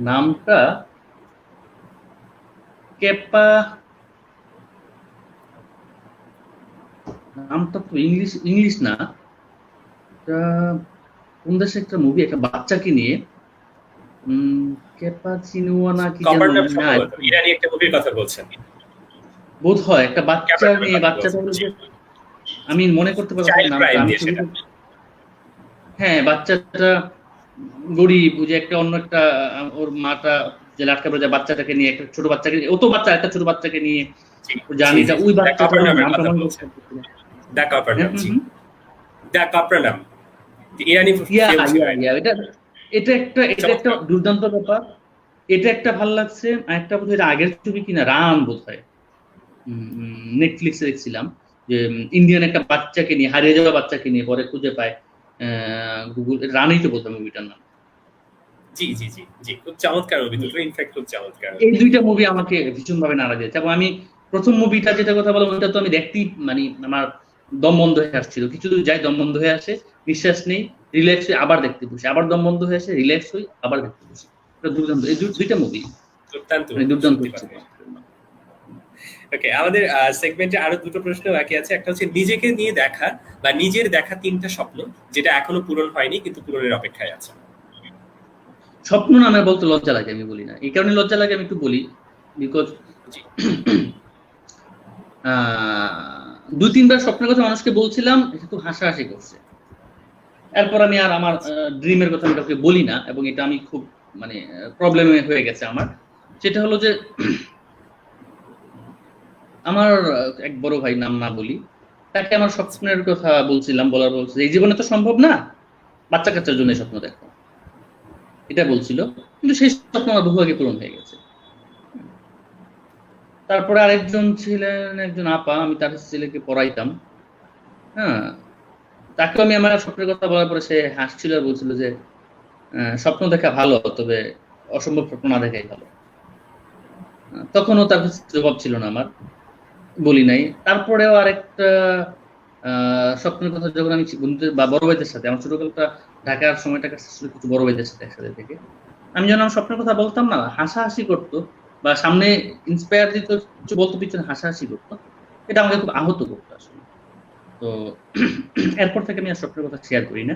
নামটা কেপা, নামটা তো ইংলিশ না, কোন দেশে একটা মুভি, একটা বাচ্চাকে নিয়ে, কেপা চিনুয়া না কি যেন, কপারনাম সম্ভবত, ইরানি একটা মুভির কথা বলছেন। বোধ হয় একটা বাচ্চা নিয়ে, বাচ্চাটা আমি মনে করতে পারছি নামটা। হ্যাঁ, বাচ্চাটা গরিব, বুঝে একটা অন্য একটা, ওর মাটা যে লাটকা পড়ে যায়, বাচ্চাটাকে নিয়ে, একটা ছোট বাচ্চাকে, ও তো বাচ্চা, একটা ছোট বাচ্চাকে নিয়ে জার্নিটা, ওই বাচ্চাটার নামটা মনে করতে পারছি না। দ্য কপারনাম, জি, দ্য কপারনাম, ইরানি এটা একটা দুর্দান্ত ব্যাপার, এটা একটা ভাল লাগছে। আর একটা বোধহয় আগের ছবি কিনা, রান বোধ হয়, নেটফ্লিক্সে দেখছিলাম, যে ইন্ডিয়ান একটা বাচ্চাকে নিয়ে, হারিয়ে যাওয়া বাচ্চাকে নিয়ে, পরে খুঁজে পায়, গুগল রানই তো বলতাম মুভিটার নাম। জি জি জি জি, খুব চমৎকার মুভি দুটো, ইনফ্যাক্ট খুব চমৎকার। এই দুইটা মুভি আমাকে ভীষণ ভাবে নাড়া দিয়েছে। এবং আমি প্রথম মুভিটা যেটা কথা বললাম, ওটা তো আমি দেখতেই, মানে আমার দম বন্ধ হয়ে আসছিল, কিছু দূর যাই, দম বন্ধ হয়ে আসে, নিঃশ্বাস নেই, রিল্যাক্স হয়ে আবার দেখতে বসে, আবার দম বন্ধ হয়ে আসে, রিল্যাক্স হই, আবার দেখতে বসে। দুর্দান্ত, এই দুইটা মুভি দুর্দান্ত। ওকে, আমাদের সেগমেন্টে আরো দুটো প্রশ্ন বাকি আছে। একটা হচ্ছে নিজেকে নিয়ে দেখা বা নিজের দেখা 3টা স্বপ্ন যেটা এখনো পূরণ হয়নি কিন্তু পূরণের অপেক্ষায় আছে। স্বপ্ন নামে বলতে লজ্জা লাগে, আমি বলি না, এই কারণে লজ্জা লাগে, আমি একটু বলি, বিকজ 2-3বার স্বপ্নের কথা মানুষকে বলছিলাম, এটা খুব হাসাহাসি করছে, এরপর আমি আর আমার ড্রিমের কথা আমি কাউকে বলি না, এবং এটা আমি খুব, মানে প্রবলেমে হয়ে গেছে আমার। সেটা হলো যে আমার এক বড় ভাই, নাম না বলি, তাকে আমার স্বপ্নের কথা বলছিলাম, বলছে এই জীবনে তো সম্ভব না, বাচ্চা কাচ্চার জন্য স্বপ্ন দেখো, এটা বলছিল। কিন্তু সেই স্বপ্ন আমার বহু আগে পূরণ হয়ে গেছে। তারপরে আরেকজন ছিলেন, একজন আপা, আমি তার ছেলেকে পড়াইতাম, হ্যাঁ, তাকে আমি আমার স্বপ্নের কথা বলার পরে সে হাসছিল আর বলছিল যে স্বপ্ন দেখা ভালো, তবে অসম্ভব স্বপ্ন না দেখাই ভালো। তখনও তার কাছে জবাব ছিল না আমার, বলি নাই। তারপরেও আরেকটা স্বপ্নের কথা যখন আমি বন্ধুদের বা বড় ভাইদের সাথে, আমার ছোটবেলাটা ঢাকার সময়টা কাটছিল কিছু বড় ভাইদের সাথে একসাথে থেকে, আমি যখন আমার স্বপ্নের কথা বলতাম না, হাসাহাসি করতো বা সামনে ইন্সপায়ার দিত, কিছু বলতো পিছনে হাসাহাসি করতো, এটা আমাকে খুব আহত করতো আসলে। তো এরপর থেকে আমি আর স্বপ্নের কথা শেয়ার করি না,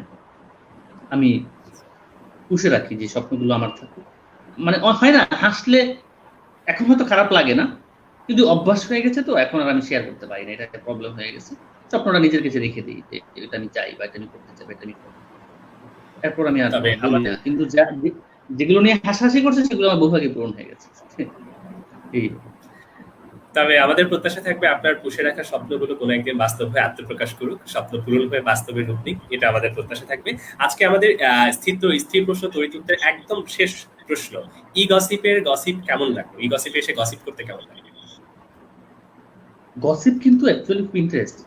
আমি পুষে রাখি যে স্বপ্নগুলো আমার থাকে। মানে হয় না, হাসলে এখন হয়তো খারাপ লাগে না, কিন্তু অভ্যাস হয়ে গেছে, তো এখন আর আমি শেয়ার করতে পারি না, এটা একটা প্রবলেম হয়ে গেছে। স্বপ্নটা নিজের কাছে রেখে দিই যে এটা আমি চাই বা এটা আমি করতে চাই বা এটা আমি করবো। এরপর আমি আর তবে বলি না, কিন্তু যেগুলো নিয়ে হাসাহাসি করছে সেগুলো আমার বহুভাগে পূরণ হয়ে গেছে। এই তবে আমাদের প্রত্যাশা থাকবে আপনার পুষে রাখা স্বপ্নগুলো কোনো একদিন বাস্তব হয়ে আত্মপ্রকাশ করুক, স্বপ্ন পূরণ হয়ে বাস্তবে রূপ নিক, এটা আমাদের প্রত্যাশা থাকবে। আজকে আমাদের স্থির প্রশ্ন তৈরি করতে একদম শেষ প্রশ্ন, ই গসিপের গসিপ কেমন লাগলো? ই গসিপে এসে গসিপ করতে কেমন লাগে? গসিপ কিন্তু অ্যাকচুয়ালি খুব ইন্টারেস্ট,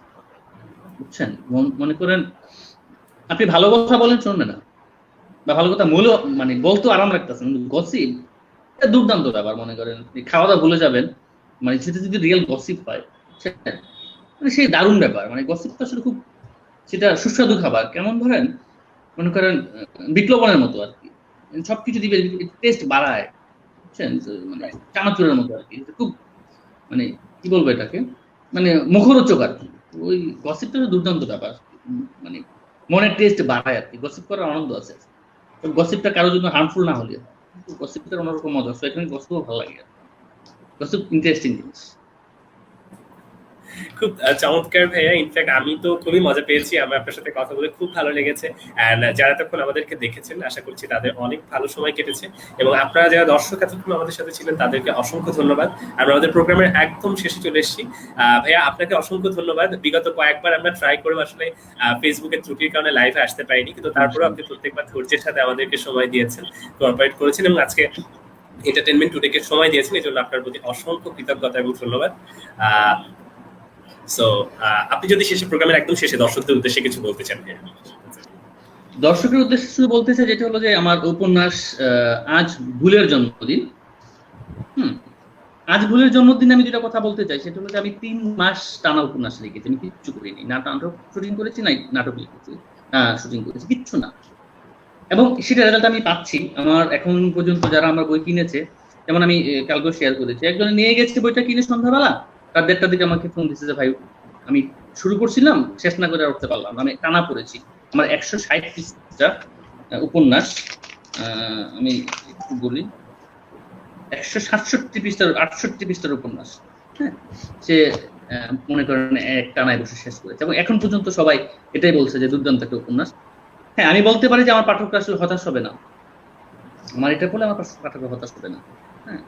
বুঝছেন? মনে করেন আপনি ভালো কথা বলেন শুনবে না, বা ভালো কথা মানে বলতে আরাম লাগতেছে, কিন্তু গসিপ দুর্দান্ত ব্যাপার। মনে করেন খাওয়া দাওয়া ভুলে যাবেন, মানে সেটা যদি রিয়েল গসিপ হয়, মানে সেই দারুণ ব্যাপার। মানে গসিপটা আসলে খুব, সেটা সুস্বাদু খাবার। কেমন ধরেন, মনে করেন বিপ্লবনের মতো আর কি, সবকিছু দিবে, টেস্ট বাড়ায়, বুঝছেন? মানে চানাচুরের মতো আর কি, খুব মানে কি বলবো এটাকে, মানে মুখরোচক আর কি। ওই গসিপটা দুর্দান্ত ব্যাপার, মানে মনের টেস্ট বাড়ায় আর কি, গসিপ করার আনন্দ আছে। গসিপটা কারোর জন্য হার্মফুল না হলে, গসিপটার অন্যরকম মজা, সো এখানে গসিপও ভালো লাগে, গসিপ ইন্টারেস্টিং জিনিস। খুব চমৎকার ভাইয়া, ইনফ্যাক্ট আমি তো খুবই মজা পেয়েছি, আমার আপনার সাথে কথা বলে খুব ভালো লেগেছে। অ্যান্ড যারা তখন আমাদেরকে দেখেছেন আশা করছি তাদের অনেক ভালো সময় কেটেছে, এবং আপনারা যারা দর্শক এতক্ষণ আমাদের সাথে ছিলেন তাদেরকে অসংখ্য ধন্যবাদ। আমরা আমাদের প্রোগ্রামের একদম শেষে চলে এসেছি। ভাইয়া আপনাকে অসংখ্য ধন্যবাদ। বিগত কয়েকবার আমরা ট্রাই করে আসলে ফেসবুকের ত্রুটির কারণে লাইভে আসতে পারিনি, কিন্তু তারপরেও আপনি প্রত্যেকবার ধৈর্যের সাথে আমাদেরকে সময় দিয়েছেন, কোঅপারেট করেছেন, এবং আজকে এন্টারটেইনমেন্ট টুডেকে সময় দিয়েছেন, এই জন্য আপনার প্রতি অসংখ্য কৃতজ্ঞতা এবং ধন্যবাদ। সো আপনি যদি শেষে প্রোগ্রামের একদম শেষে দর্শকদের উদ্দেশ্যে কিছু বলতে চান। দর্শকের উদ্দেশ্যে শুধু বলতে চাই, যেটা হলো যে আমার উপন্যাস আজ ভুলের জন্মদিন। আজ ভুলের জন্মদিন আমি যেটা কথা বলতে চাই সেটা হলো যে আমি 3 মাস টানা উপন্যাস লিখেছি, আমি কিচ্ছু করিনি, না নাটক শুটিং করেছি না নাটক লিখেছি, শুটিং করেছি, কিচ্ছু না। এবং সেটা রেজাল্ট আমি পাচ্ছি। আমার এখন পর্যন্ত যারা আমার বই কিনেছে, যেমন আমি কালকে শেয়ার করেছি, একজন নিয়ে গেছে বইটা কিনে সন্ধ্যাবেলা, রাত 1টার দিকে আমাকে ফোন দিচ্ছে যে ভাই আমি শুরু করছিলাম, শেষ না করে উঠতে পারলাম, আমি টানা পড়েছি। আমার 160 পৃষ্ঠা উপন্যাস, আমি একটু বলি, 167 পৃষ্ঠার 68 পৃষ্ঠার উপন্যাস, হ্যাঁ, সে মনে করেন এক টানায় বসে শেষ করেছে, এবং এখন পর্যন্ত সবাই এটাই বলছে যে দুর্দান্ত একটা উপন্যাস। হ্যাঁ, আমি বলতে পারি যে আমার পাঠকরা আসলে হতাশ হবে না, আমার এটা বলে আমার পাঠকরা হতাশ হবে না। হ্যাঁ,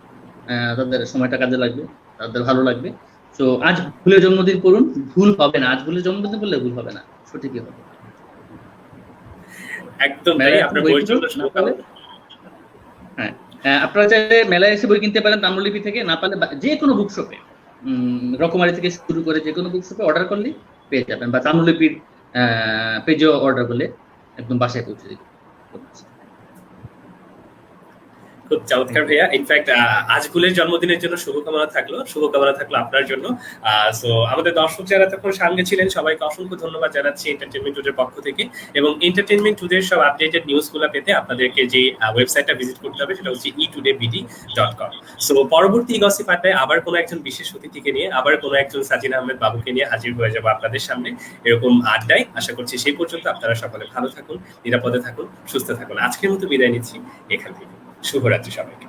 তাদের সময়টা কাজে লাগবে, তাদের ভালো লাগবে। তো আজ ভুলের জন্মদিন করুন, ভুল হবে না। আজ ভুলের জন্মদিন করলে ভুল হবে না, সঠিকই হবে। একদম তাই, আপনার বইয়ের জন্য শুভকামনা। হ্যাঁ, আপনারা চাইলে মেলায় এসে বই কিনতে পারেন তাম্রলিপি থেকে, না পারলে যে কোনো বুকশপে, রকমারি থেকে শুরু করে যে কোনো বুকশপে অর্ডার করলে পেয়ে যাবেন, বা তাম্রলিপির পেজেও অর্ডার করলে একদম বাসায় পৌঁছে দিবে। খুব চমৎকার ভাইয়া, ইনফ্যাক্ট আজ ভুলের জন্মদিনের জন্য শুভকামনা থাকলো আপনার জন্য। সো আমাদের দর্শক যারা তখন সঙ্গে ছিলেন সবাইকে অসংখ্য ধন্যবাদ জানাচ্ছি এন্টারটেইনমেন্ট টুডের পক্ষ থেকে, এবং এন্টারটেইনমেন্ট টুডের সব আপডেটেড নিউজগুলো পেতে আপনাদেরকে যে ওয়েবসাইটটা ভিজিট করতে হবে সেটা হচ্ছে etodayBD.com। সো পরবর্তী গসিপ আড্ডায় আবার কোনো একজন বিশেষ অতিথিকে নিয়ে, আবার কোনো একজন সাজিন আহমেদ বাবুকে নিয়ে হাজির হয়ে যাবো আপনাদের সামনে এরকম আড্ডায়। আশা করছি সেই পর্যন্ত আপনারা সকলে ভালো থাকুন, নিরাপদে থাকুন, সুস্থ থাকুন। আজকের মতো বিদায় নিচ্ছি এখান থেকে। শুভরাত্রি সবাইকে।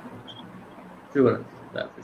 শুভরাত্রি।